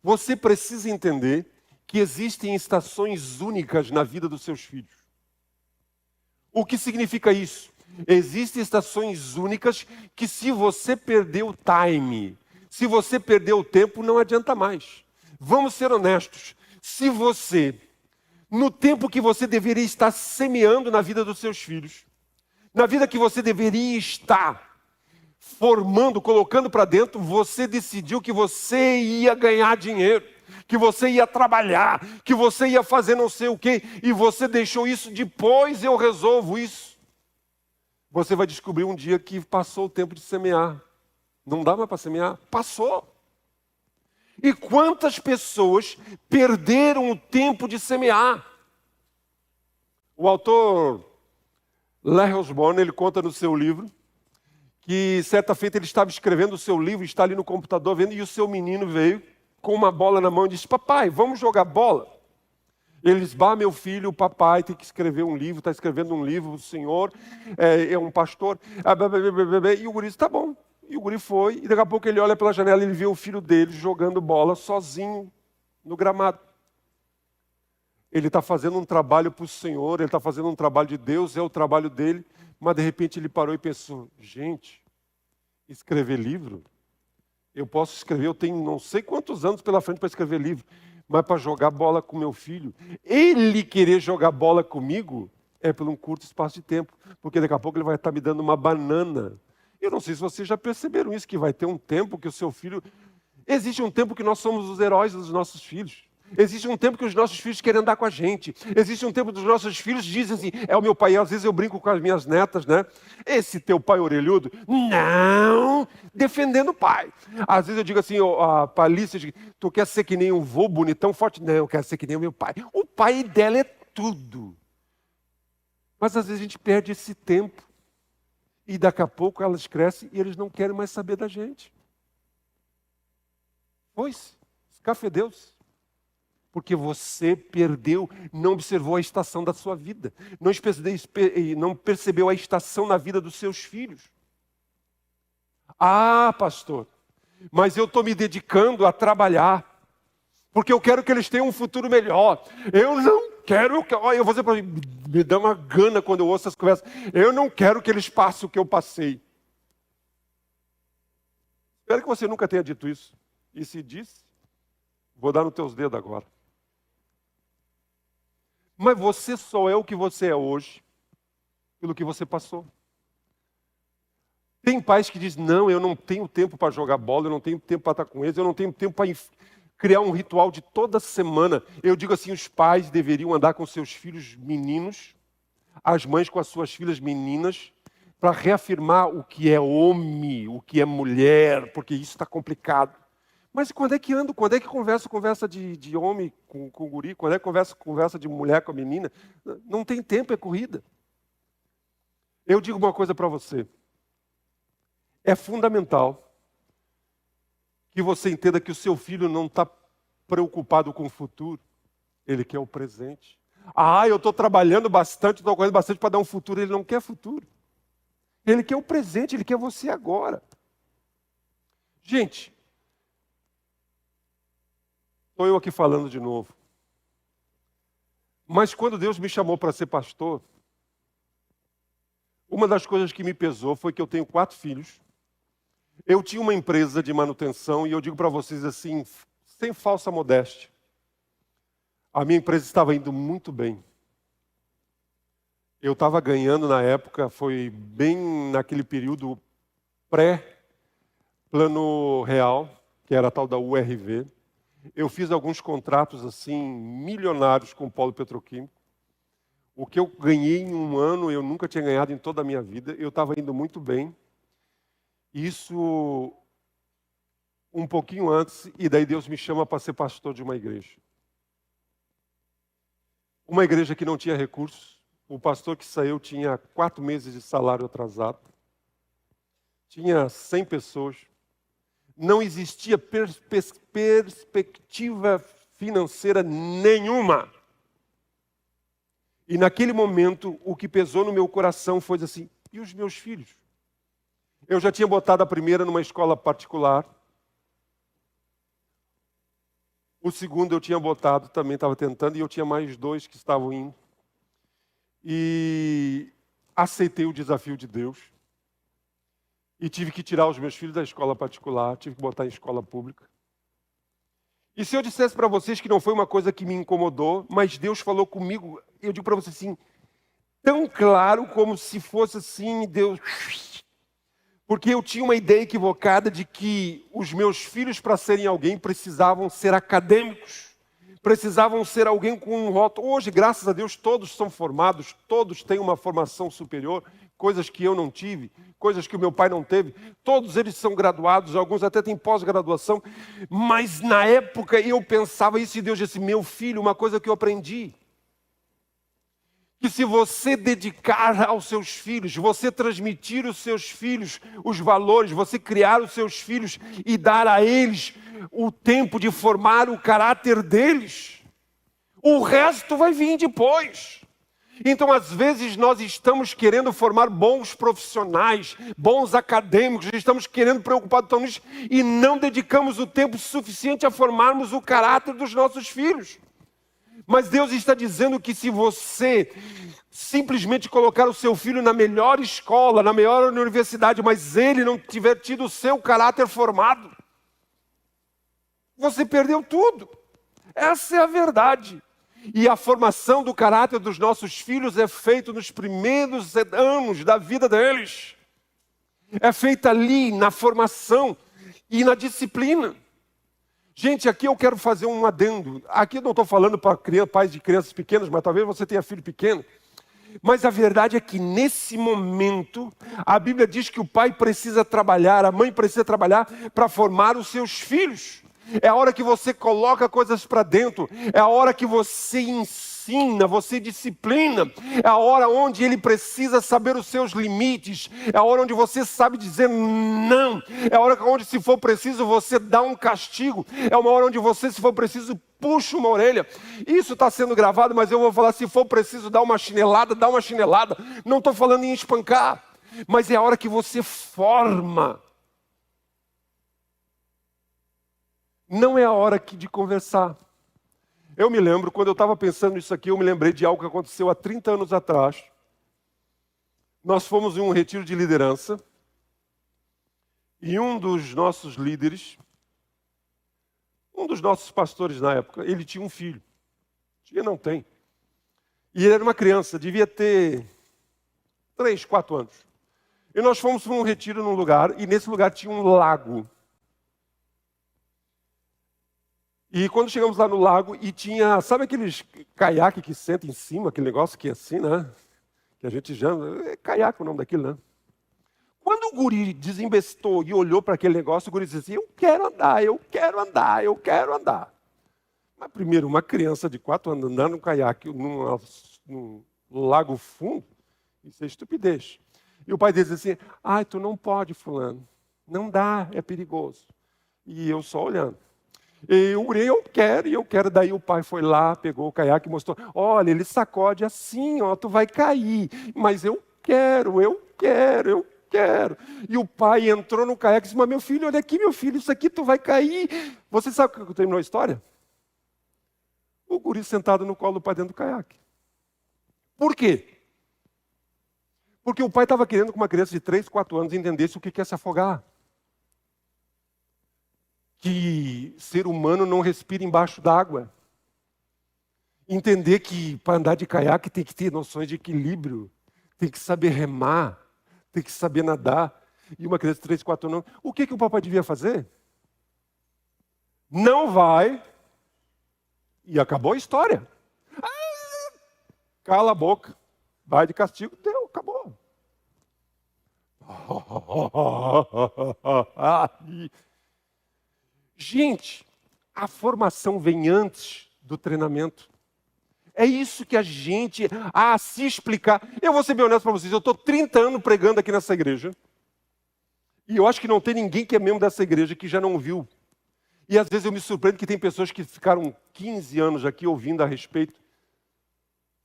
você precisa entender que existem estações únicas na vida dos seus filhos. O que significa isso? Existem estações únicas que, se você perder o time, se você perder o tempo, não adianta mais. Vamos ser honestos. Se você, no tempo que você deveria estar semeando na vida dos seus filhos, na vida que você deveria estar formando, colocando para dentro, você decidiu que você ia ganhar dinheiro, que você ia trabalhar, que você ia fazer não sei o quê, e você deixou isso, depois eu resolvo isso. Você vai descobrir um dia que passou o tempo de semear. Não dá mais para semear? Passou. E quantas pessoas perderam o tempo de semear? O autor Larry Osborne, ele conta no seu livro que certa feita ele estava escrevendo o seu livro, está ali no computador vendo, e o seu menino veio com uma bola na mão e disse: papai, vamos jogar bola? Ele disse: meu filho, o papai tem que escrever um livro, está escrevendo um livro, o senhor é um pastor. E o guri disse: tá bom. E o guri foi, e daqui a pouco ele olha pela janela e ele vê o filho dele jogando bola sozinho no gramado. Ele está fazendo um trabalho para o Senhor, ele está fazendo um trabalho de Deus, é o trabalho dele, mas de repente ele parou e pensou: gente, Escrever livro? Eu posso escrever, eu tenho não sei quantos anos pela frente para escrever livro, mas para jogar bola com meu filho, ele querer jogar bola comigo é por um curto espaço de tempo, porque daqui a pouco ele vai estar me dando uma banana. Eu não sei se vocês já perceberam isso, que vai ter um tempo que o seu filho... Existe um tempo que nós somos os heróis dos nossos filhos. Existe um tempo que os nossos filhos querem andar com a gente. Existe um tempo que os nossos filhos dizem assim, é o meu pai. Às vezes eu brinco com as minhas netas, né? Esse teu pai orelhudo? Não! Defendendo o pai. Às vezes eu digo assim, para a Alice, tu quer ser que nem um vô bonitão, forte? Não, eu quero ser que nem o meu pai. O pai dela é tudo. Mas às vezes a gente perde esse tempo. E daqui a pouco elas crescem e eles não querem mais saber da gente. Pois, escafedeu-se. Porque você perdeu, não observou a estação da sua vida. Não percebeu a estação na vida dos seus filhos. Ah, pastor, mas eu estou me dedicando a trabalhar. Porque eu quero que eles tenham um futuro melhor. Eu não quero, eu vou dizer para me dá uma gana quando eu ouço essas conversas. Eu não quero que eles passem o que eu passei. Espero que você nunca tenha dito isso. E se disse, vou dar nos teus dedos agora. Mas você só é o que você é hoje, pelo que você passou. Tem pais que dizem, não, eu não tenho tempo para jogar bola, eu não tenho tempo para estar com eles, eu não tenho tempo para criar um ritual de toda semana. Eu digo assim, os pais deveriam andar com seus filhos meninos, as mães com as suas filhas meninas, para reafirmar o que é homem, o que é mulher, porque isso está complicado. Mas quando é que ando? Quando é que conversa de homem com guri? Quando é que conversa de mulher com a menina? Não tem tempo, é corrida. Eu digo uma coisa para você. É fundamental que você entenda que o seu filho não está preocupado com o futuro. Ele quer o presente. Ah, eu estou trabalhando bastante, estou correndo bastante para dar um futuro. Ele não quer futuro. Ele quer o presente, ele quer você agora. Gente... Estou eu aqui falando de novo. Mas quando Deus me chamou para ser pastor, uma das coisas que me pesou foi que eu tenho 4 filhos. Eu tinha uma empresa de manutenção e eu digo para vocês assim, sem falsa modéstia, a minha empresa estava indo muito bem. Eu estava ganhando na época, foi bem naquele período pré-plano real, que era a tal da URV. Eu fiz alguns contratos assim milionários com o polo petroquímico. O que eu ganhei em um ano, eu nunca tinha ganhado em toda a minha vida. Eu estava indo muito bem. Isso um pouquinho antes, e daí Deus me chama para ser pastor de uma igreja. Uma igreja que não tinha recursos. O pastor que saiu tinha 4 meses de salário atrasado. Tinha 100 pessoas. Não existia perspectiva financeira nenhuma. E naquele momento, o que pesou no meu coração foi assim, e os meus filhos? Eu já tinha botado a primeira numa escola particular. O segundo eu tinha botado, também estava tentando, e eu tinha mais 2 que estavam indo. E aceitei o desafio de Deus. E tive que tirar os meus filhos da escola particular, tive que botar em escola pública. E se eu dissesse para vocês que não foi uma coisa que me incomodou, mas Deus falou comigo, eu digo para vocês assim, tão claro como se fosse assim, Deus... Porque eu tinha uma ideia equivocada de que os meus filhos, para serem alguém, precisavam ser acadêmicos. Precisavam ser alguém com um rótulo. Hoje, graças a Deus, todos são formados, todos têm uma formação superior, coisas que eu não tive, coisas que o meu pai não teve. Todos eles são graduados, alguns até têm pós-graduação. Mas na época eu pensava isso e Deus disse, meu filho, uma coisa que eu aprendi. Que se você dedicar aos seus filhos, você transmitir aos seus filhos os valores, você criar os seus filhos e dar a eles o tempo de formar o caráter deles, o resto vai vir depois. Então, às vezes, nós estamos querendo formar bons profissionais, bons acadêmicos, estamos querendo preocupados com isso e não dedicamos o tempo suficiente a formarmos o caráter dos nossos filhos. Mas Deus está dizendo que se você simplesmente colocar o seu filho na melhor escola, na melhor universidade, mas ele não tiver tido o seu caráter formado, você perdeu tudo. Essa é a verdade. E a formação do caráter dos nossos filhos é feita nos primeiros anos da vida deles. É feita ali na formação e na disciplina. Gente, aqui eu quero fazer um adendo. Aqui eu não estou falando para pais de crianças pequenas, mas talvez você tenha filho pequeno. Mas a verdade é que nesse momento, a Bíblia diz que o pai precisa trabalhar, a mãe precisa trabalhar para formar os seus filhos. É a hora que você coloca coisas para dentro, é a hora que você ensina, você disciplina, é a hora onde ele precisa saber os seus limites, é a hora onde você sabe dizer não, é a hora onde, se for preciso, você dá um castigo, é uma hora onde você, se for preciso, puxa uma orelha. Isso está sendo gravado, mas eu vou falar, se for preciso dar uma chinelada, dá uma chinelada. Não estou falando em espancar, mas é a hora que você forma. Não é a hora de conversar. Eu me lembro, quando eu estava pensando nisso aqui, eu me lembrei de algo que aconteceu há 30 anos atrás. Nós fomos em um retiro de liderança e um dos nossos líderes, um dos nossos pastores na época, ele tinha um filho. Tinha, não tem. E ele era uma criança, devia ter 3, 4 anos. E nós fomos para um retiro num lugar, e nesse lugar tinha um lago. E quando chegamos lá no lago, e tinha, sabe aqueles caiaque que senta em cima, aquele negócio que é assim, né? Que a gente chama, é caiaque o nome daquilo, né? Quando o guri desembestou e olhou para aquele negócio, o guri disse assim, eu quero andar, eu quero andar, eu quero andar. Mas primeiro, uma criança de 4 anos andando num caiaque, num lago fundo, isso é estupidez. E o pai dele disse assim, ai, tu não pode, fulano, não dá, é perigoso. E eu só olhando. E o guri, eu quero, e eu quero. Daí o pai foi lá, pegou o caiaque e mostrou, olha, ele sacode assim, ó, tu vai cair. Mas eu quero, eu quero, eu quero. E o pai entrou no caiaque e disse, mas meu filho, olha aqui, meu filho, isso aqui tu vai cair. Você sabe como terminou a história? O guri sentado no colo do pai dentro do caiaque. Por quê? Porque o pai estava querendo que uma criança de 3, 4 anos entendesse o que é se afogar. Que ser humano não respira embaixo d'água. Entender que para andar de caiaque tem que ter noções de equilíbrio, tem que saber remar, tem que saber nadar. E uma criança de 3, 4 anos, o que o papai devia fazer? Não vai, e acabou a história. Cala a boca, vai de castigo, deu, acabou. Gente, a formação vem antes do treinamento. É isso que a gente, se explicar. Eu vou ser bem honesto para vocês, eu estou 30 anos pregando aqui nessa igreja. E eu acho que não tem ninguém que é membro dessa igreja que já não viu. E às vezes eu me surpreendo que tem pessoas que ficaram 15 anos aqui ouvindo a respeito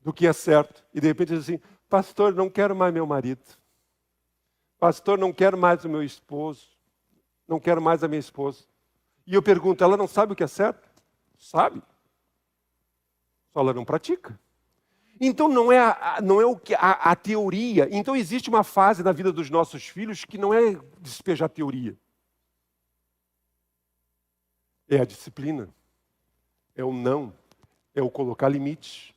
do que é certo. E de repente dizem assim, pastor, não quero mais meu marido. Pastor, não quero mais o meu esposo. Não quero mais a minha esposa. E eu pergunto, ela não sabe o que é certo? Sabe. Só ela não pratica. Então não é a teoria. Então existe uma fase na vida dos nossos filhos que não é despejar teoria. É a disciplina. É o não. É o colocar limites.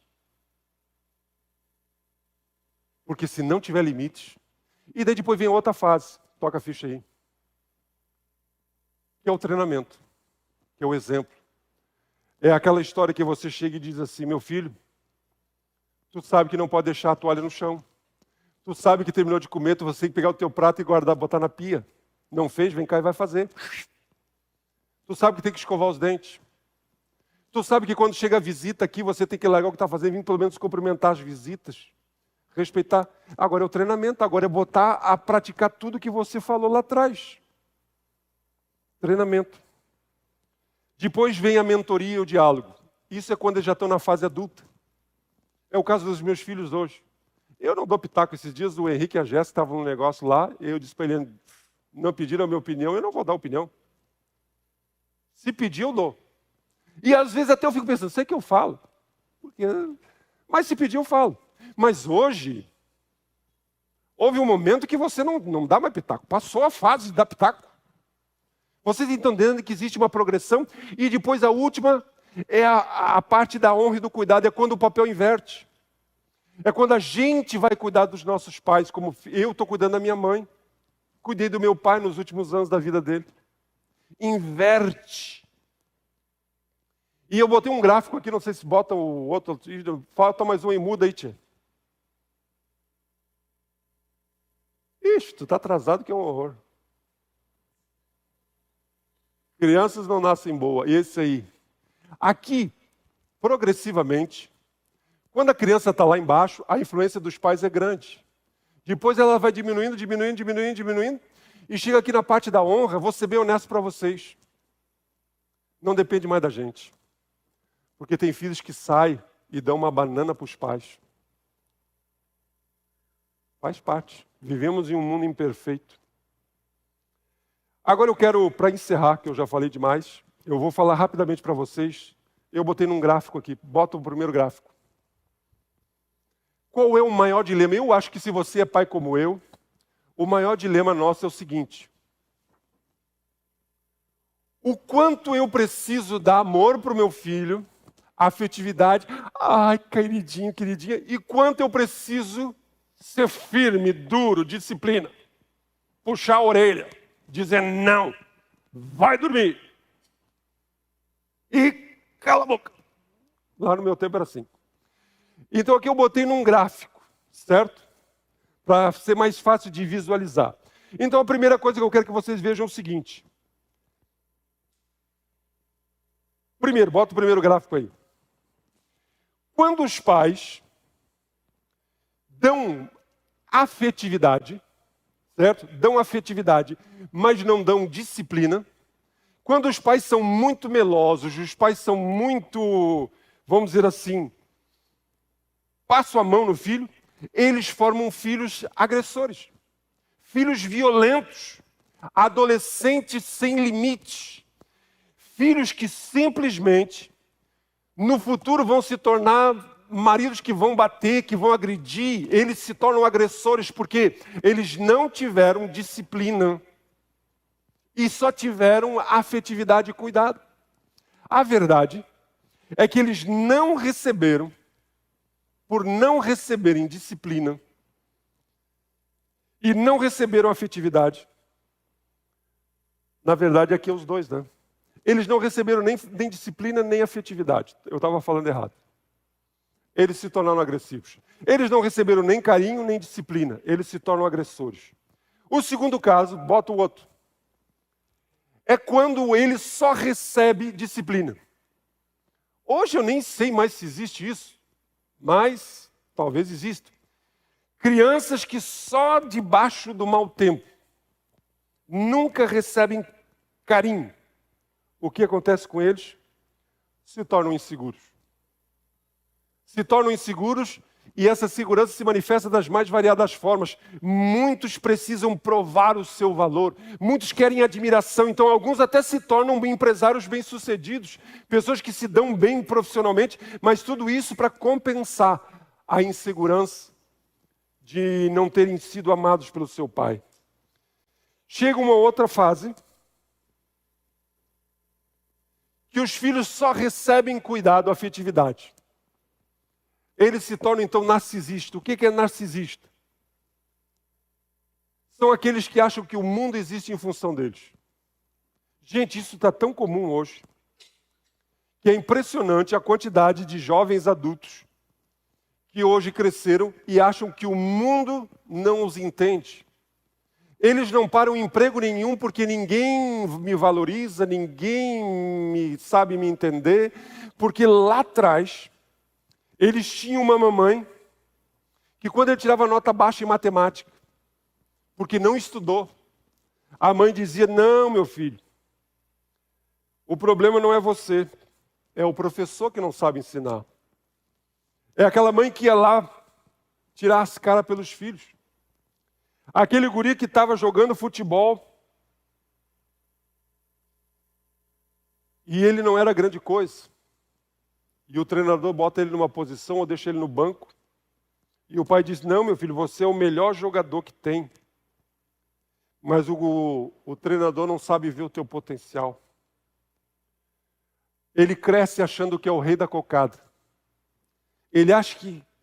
Porque se não tiver limites... E daí depois vem outra fase. Toca a ficha aí. Que é o treinamento, que é o exemplo. É aquela história que você chega e diz assim, meu filho, tu sabe que não pode deixar a toalha no chão. Tu sabe que terminou de comer, tu vai ter que pegar o teu prato e guardar, botar na pia. Não fez, vem cá e vai fazer. Tu sabe que tem que escovar os dentes. Tu sabe que quando chega a visita aqui, você tem que largar o que está fazendo e vir pelo menos cumprimentar as visitas. Respeitar. Agora é o treinamento, agora é botar a praticar tudo que você falou lá atrás. Treinamento. Depois vem a mentoria e o diálogo. Isso é quando eles já estão na fase adulta. É o caso dos meus filhos hoje. Eu não dou pitaco. Esses dias o Henrique e a Jéssica estavam num negócio lá, eu disse para ele, não pediram a minha opinião, eu não vou dar opinião. Se pedir, eu dou. E às vezes até eu fico pensando, sei que eu falo. Porque... Mas se pedir, eu falo. Mas hoje, houve um momento que você não dá mais pitaco. Passou a fase de dar pitaco. Vocês estão entendendo que existe uma progressão? E depois a última é a parte da honra e do cuidado. É quando o papel inverte. É quando a gente vai cuidar dos nossos pais, como eu estou cuidando da minha mãe. Cuidei do meu pai nos últimos anos da vida dele. Inverte. E eu botei um gráfico aqui, não sei se bota o outro. Falta mais um e muda aí, tia. Ixi, tu está atrasado que é um horror. Crianças não nascem boas. Esse aí. Aqui, progressivamente, quando a criança está lá embaixo, a influência dos pais é grande. Depois ela vai diminuindo, e chega aqui na parte da honra, vou ser bem honesto para vocês. Não depende mais da gente. Porque tem filhos que saem e dão uma banana para os pais. Faz parte. Vivemos em um mundo imperfeito. Agora eu quero, para encerrar, que eu já falei demais, eu vou falar rapidamente para vocês. Eu botei num gráfico aqui. Bota o primeiro gráfico. Qual é o maior dilema? Eu acho que se você é pai como eu, o maior dilema nosso é o seguinte. O quanto eu preciso dar amor para o meu filho, afetividade, ai, queridinho, queridinha, e quanto eu preciso ser firme, duro, disciplina, puxar a orelha, dizer não, vai dormir, e cala a boca. Lá no meu tempo era assim. Então aqui eu botei num gráfico, certo? Para ser mais fácil de visualizar. Então a primeira coisa que eu quero que vocês vejam é o seguinte. Primeiro, bota o primeiro gráfico aí. Quando os pais dão afetividade, certo? Dão afetividade, mas não dão disciplina. Quando os pais são muito melosos, os pais são muito, vamos dizer assim, passam a mão no filho, eles formam filhos agressores, filhos violentos, adolescentes sem limites, filhos que simplesmente no futuro vão se tornar maridos que vão bater, que vão agredir, eles se tornam agressores porque eles não tiveram disciplina e só tiveram afetividade e cuidado. A verdade é que eles não receberam, por não receberem disciplina e não receberam afetividade. Na verdade, aqui é os dois, né? Eles não receberam nem disciplina, nem afetividade. Eu estava falando errado. Eles se tornaram agressivos. Eles não receberam nem carinho, nem disciplina. Eles se tornam agressores. O segundo caso, bota o outro. É quando ele só recebe disciplina. Hoje eu nem sei mais se existe isso, mas talvez exista. Crianças que só debaixo do mau tempo nunca recebem carinho. O que acontece com eles? Se tornam inseguros. Se tornam inseguros e essa segurança se manifesta das mais variadas formas. Muitos precisam provar o seu valor. Muitos querem admiração. Então, alguns até se tornam empresários bem-sucedidos. Pessoas que se dão bem profissionalmente. Mas tudo isso para compensar a insegurança de não terem sido amados pelo seu pai. Chega uma outra fase que os filhos só recebem cuidado, afetividade. Eles se tornam, então, narcisistas. O que é narcisista? São aqueles que acham que o mundo existe em função deles. Gente, isso está tão comum hoje, que é impressionante a quantidade de jovens adultos que hoje cresceram e acham que o mundo não os entende. Eles não param em emprego nenhum porque ninguém me valoriza, ninguém sabe me entender, porque lá atrás eles tinham uma mamãe que quando ele tirava nota baixa em matemática, porque não estudou, a mãe dizia, não, meu filho, o problema não é você, é o professor que não sabe ensinar. É aquela mãe que ia lá tirar as caras pelos filhos. Aquele guri que estava jogando futebol e ele não era grande coisa. E o treinador bota ele numa posição ou deixa ele no banco. E o pai diz, não, meu filho, você é o melhor jogador que tem. Mas o treinador não sabe ver o teu potencial. Ele cresce achando que é o rei da cocada. Ele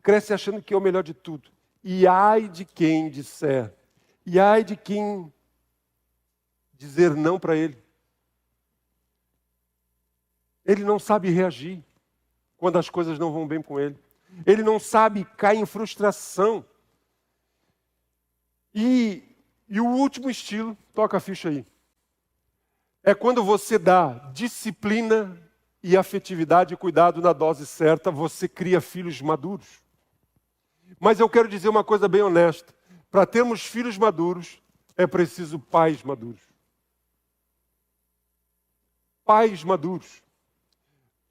cresce achando que é o melhor de tudo. E ai de quem disser. E ai de quem dizer não para ele. Ele não sabe reagir quando as coisas não vão bem com ele. Ele não sabe, cai em frustração. E o último estilo, toca a ficha aí, é quando você dá disciplina e afetividade e cuidado na dose certa, você cria filhos maduros. Mas eu quero dizer uma coisa bem honesta. Para termos filhos maduros, é preciso pais maduros. Pais maduros.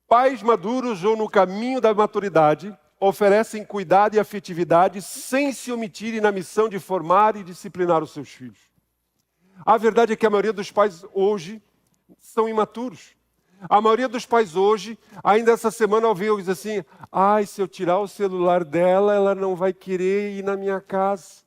Pais maduros ou no caminho da maturidade oferecem cuidado e afetividade sem se omitirem na missão de formar e disciplinar os seus filhos. A verdade é que a maioria dos pais hoje são imaturos. A maioria dos pais hoje, ainda essa semana eu vi eu dizer assim, ai, se eu tirar o celular dela, ela não vai querer ir na minha casa.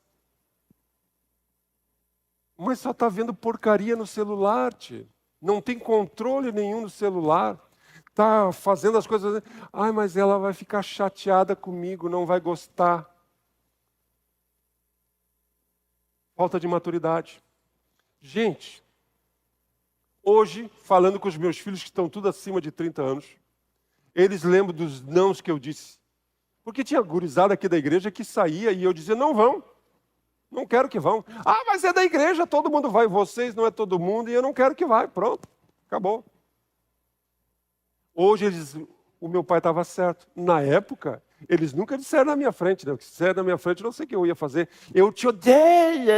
Mas só está vendo porcaria no celular, tia. Não tem controle nenhum no celular. Está fazendo as coisas... Ai, mas ela vai ficar chateada comigo, não vai gostar. Falta de maturidade. Gente, hoje, falando com os meus filhos que estão tudo acima de 30 anos, eles lembram dos nãos que eu disse. Porque tinha gurizada aqui da igreja que saía e eu dizia, não vão. Não quero que vão. Ah, mas é da igreja, todo mundo vai. Vocês não é todo mundo e eu não quero que vá. Pronto, acabou. Hoje o meu pai estava certo. Na época, eles nunca disseram na minha frente. Né? Se disseram na minha frente, eu não sei o que eu ia fazer. Eu te odeio.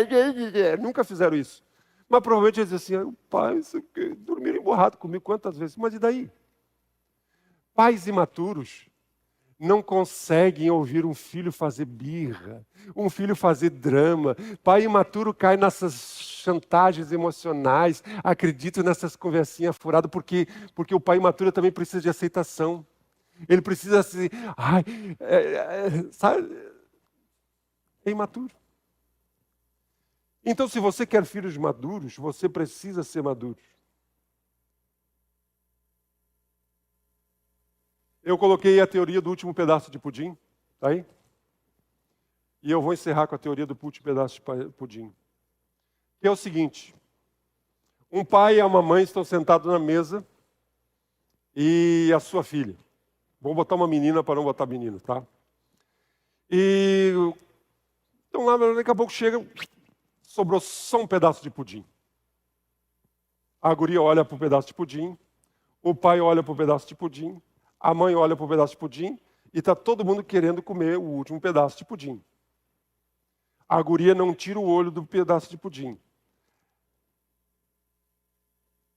Nunca fizeram isso. Mas provavelmente eles diziam assim, pai, dormiram emborrado comigo quantas vezes? Mas e daí? Pais imaturos não conseguem ouvir um filho fazer birra, um filho fazer drama. Pai imaturo cai nessas chantagens emocionais, acredita nessas conversinhas furadas, porque o pai imaturo também precisa de aceitação. Ele precisa se... Ai, sabe? É imaturo. Então, se você quer filhos maduros, você precisa ser maduro. Eu coloquei a teoria do último pedaço de pudim, tá aí? E eu vou encerrar com a teoria do último pedaço de pudim. Que é o seguinte, um pai e uma mãe estão sentados na mesa e a sua filha. Vou botar uma menina para não botar menino, tá? E então lá, daqui a pouco chega, sobrou só um pedaço de pudim. A guria olha para o pedaço de pudim, o pai olha para o pedaço de pudim, a mãe olha para o pedaço de pudim e está todo mundo querendo comer o último pedaço de pudim. A guria não tira o olho do pedaço de pudim.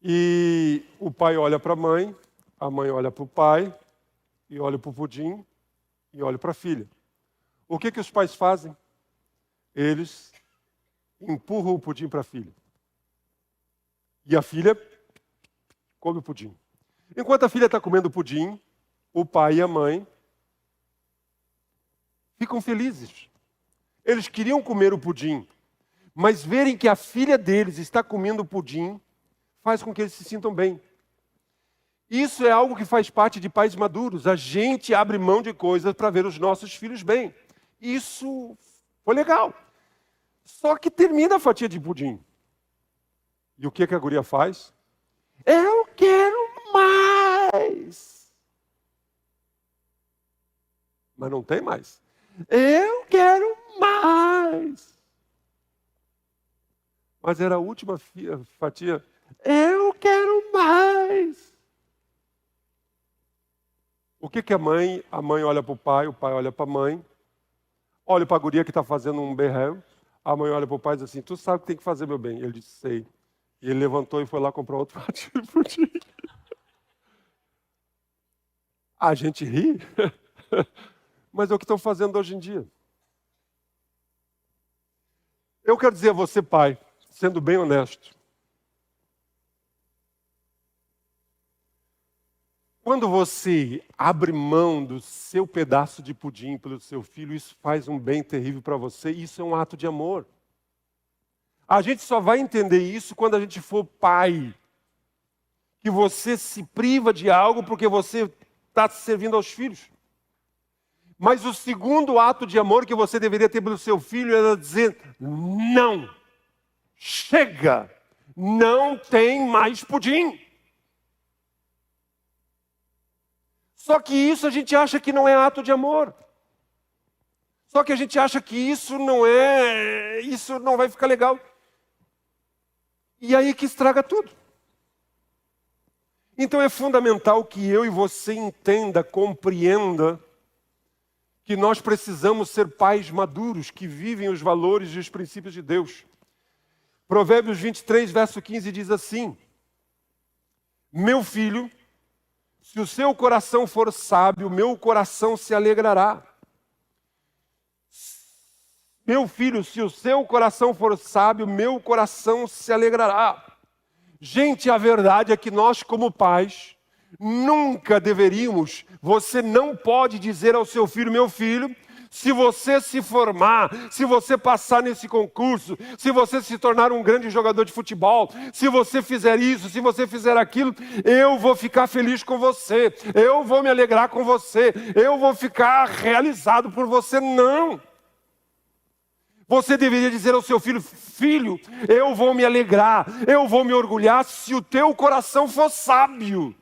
E o pai olha para a mãe olha para o pai, e olha para o pudim, e olha para a filha. O que os pais fazem? Eles empurram o pudim para a filha. E a filha come o pudim. Enquanto a filha está comendo o pudim, o pai e a mãe ficam felizes. Eles queriam comer o pudim, mas verem que a filha deles está comendo o pudim faz com que eles se sintam bem. Isso é algo que faz parte de pais maduros. A gente abre mão de coisas para ver os nossos filhos bem. Isso foi legal. Só que termina a fatia de pudim. E o que a guria faz? Eu quero mais. Mas não tem mais. Eu quero mais. Mas era a última fatia. Eu quero mais. O que a mãe? A mãe olha para o pai olha para a mãe. Olha para a guria que está fazendo um berrel. A mãe olha para o pai e diz assim, tu sabe o que tem que fazer, meu bem? Ele disse, sei. E ele levantou e foi lá comprar outro fatia de pudim. A gente ri, mas é o que estão fazendo hoje em dia. Eu quero dizer a você, pai, sendo bem honesto, Quando você abre mão do seu pedaço de pudim pelo seu filho, isso faz um bem terrível para você, e isso é um ato de amor. A gente só vai entender isso quando a gente for pai. Que você se priva de algo porque você está servindo aos filhos. Mas o segundo ato de amor que você deveria ter pelo seu filho era dizer: não, chega, não tem mais pudim. Só que isso a gente acha que não é ato de amor. Só que a gente acha que isso não vai ficar legal. E aí que estraga tudo. Então é fundamental que eu e você entenda, compreenda, que nós precisamos ser pais maduros, que vivem os valores e os princípios de Deus. Provérbios 23, verso 15 diz assim: meu filho, se o seu coração for sábio, meu coração se alegrará. Meu filho, se o seu coração for sábio, meu coração se alegrará. Gente, a verdade é que nós, como pais, nunca deveríamos, você não pode dizer ao seu filho: meu filho, se você se formar, se você passar nesse concurso, se você se tornar um grande jogador de futebol, se você fizer isso, se você fizer aquilo, eu vou ficar feliz com você, eu vou me alegrar com você, eu vou ficar realizado por você. Não! Você deveria dizer ao seu filho: filho, eu vou me alegrar, eu vou me orgulhar se o teu coração for sábio.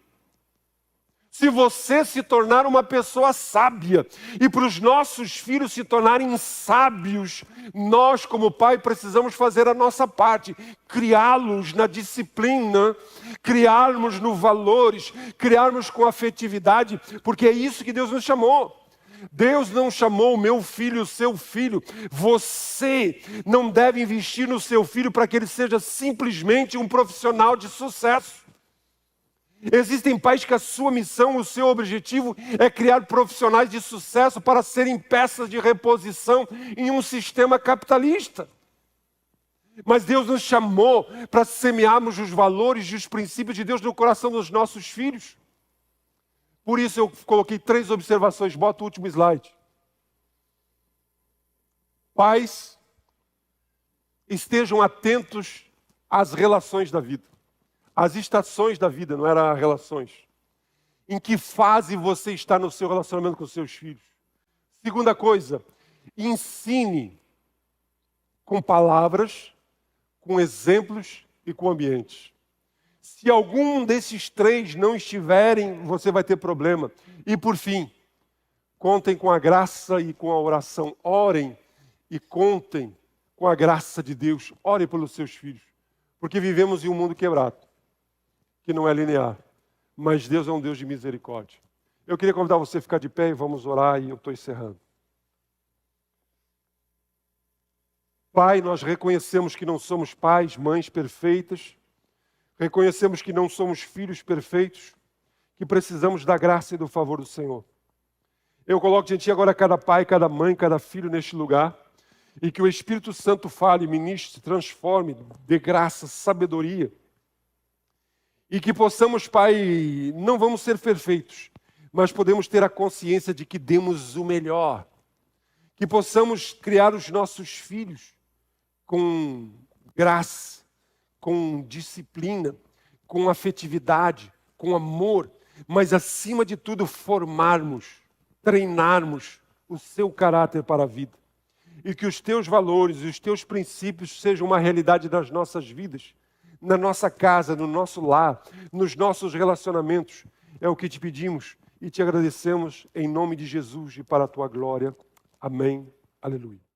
Se você se tornar uma pessoa sábia, e para os nossos filhos se tornarem sábios, nós como pai precisamos fazer a nossa parte, criá-los na disciplina, criarmos nos valores, criarmos com afetividade, porque é isso que Deus nos chamou. Deus não chamou o meu filho, o seu filho. Você não deve investir no seu filho para que ele seja simplesmente um profissional de sucesso. Existem pais que a sua missão, o seu objetivo é criar profissionais de sucesso para serem peças de reposição em um sistema capitalista. Mas Deus nos chamou para semearmos os valores e os princípios de Deus no coração dos nossos filhos. Por isso eu coloquei 3 observações. Bota o último slide. Pais, estejam atentos às relações da vida. As estações da vida, não eram relações. Em que fase você está no seu relacionamento com os seus filhos? Segunda coisa, ensine com palavras, com exemplos e com ambientes. Se algum desses 3 não estiverem, você vai ter problema. E por fim, contem com a graça e com a oração. Orem e contem com a graça de Deus. Orem pelos seus filhos. Porque vivemos em um mundo quebrado, que não é linear. Mas Deus é um Deus de misericórdia. Eu queria convidar você a ficar de pé e vamos orar, e eu estou encerrando. Pai, nós reconhecemos que não somos pais, mães perfeitas. Reconhecemos que não somos filhos perfeitos, que precisamos da graça e do favor do Senhor. Eu coloco diante de ti agora cada pai, cada mãe, cada filho neste lugar, e que o Espírito Santo fale, ministre, transforme, dê graça, sabedoria. E que possamos, Pai, não vamos ser perfeitos, mas podemos ter a consciência de que demos o melhor. Que possamos criar os nossos filhos com graça, com disciplina, com afetividade, com amor, mas acima de tudo formarmos, treinarmos o seu caráter para a vida. E que os teus valores e os teus princípios sejam uma realidade das nossas vidas, na nossa casa, no nosso lar, nos nossos relacionamentos. É o que te pedimos e te agradecemos em nome de Jesus e para a tua glória. Amém. Aleluia.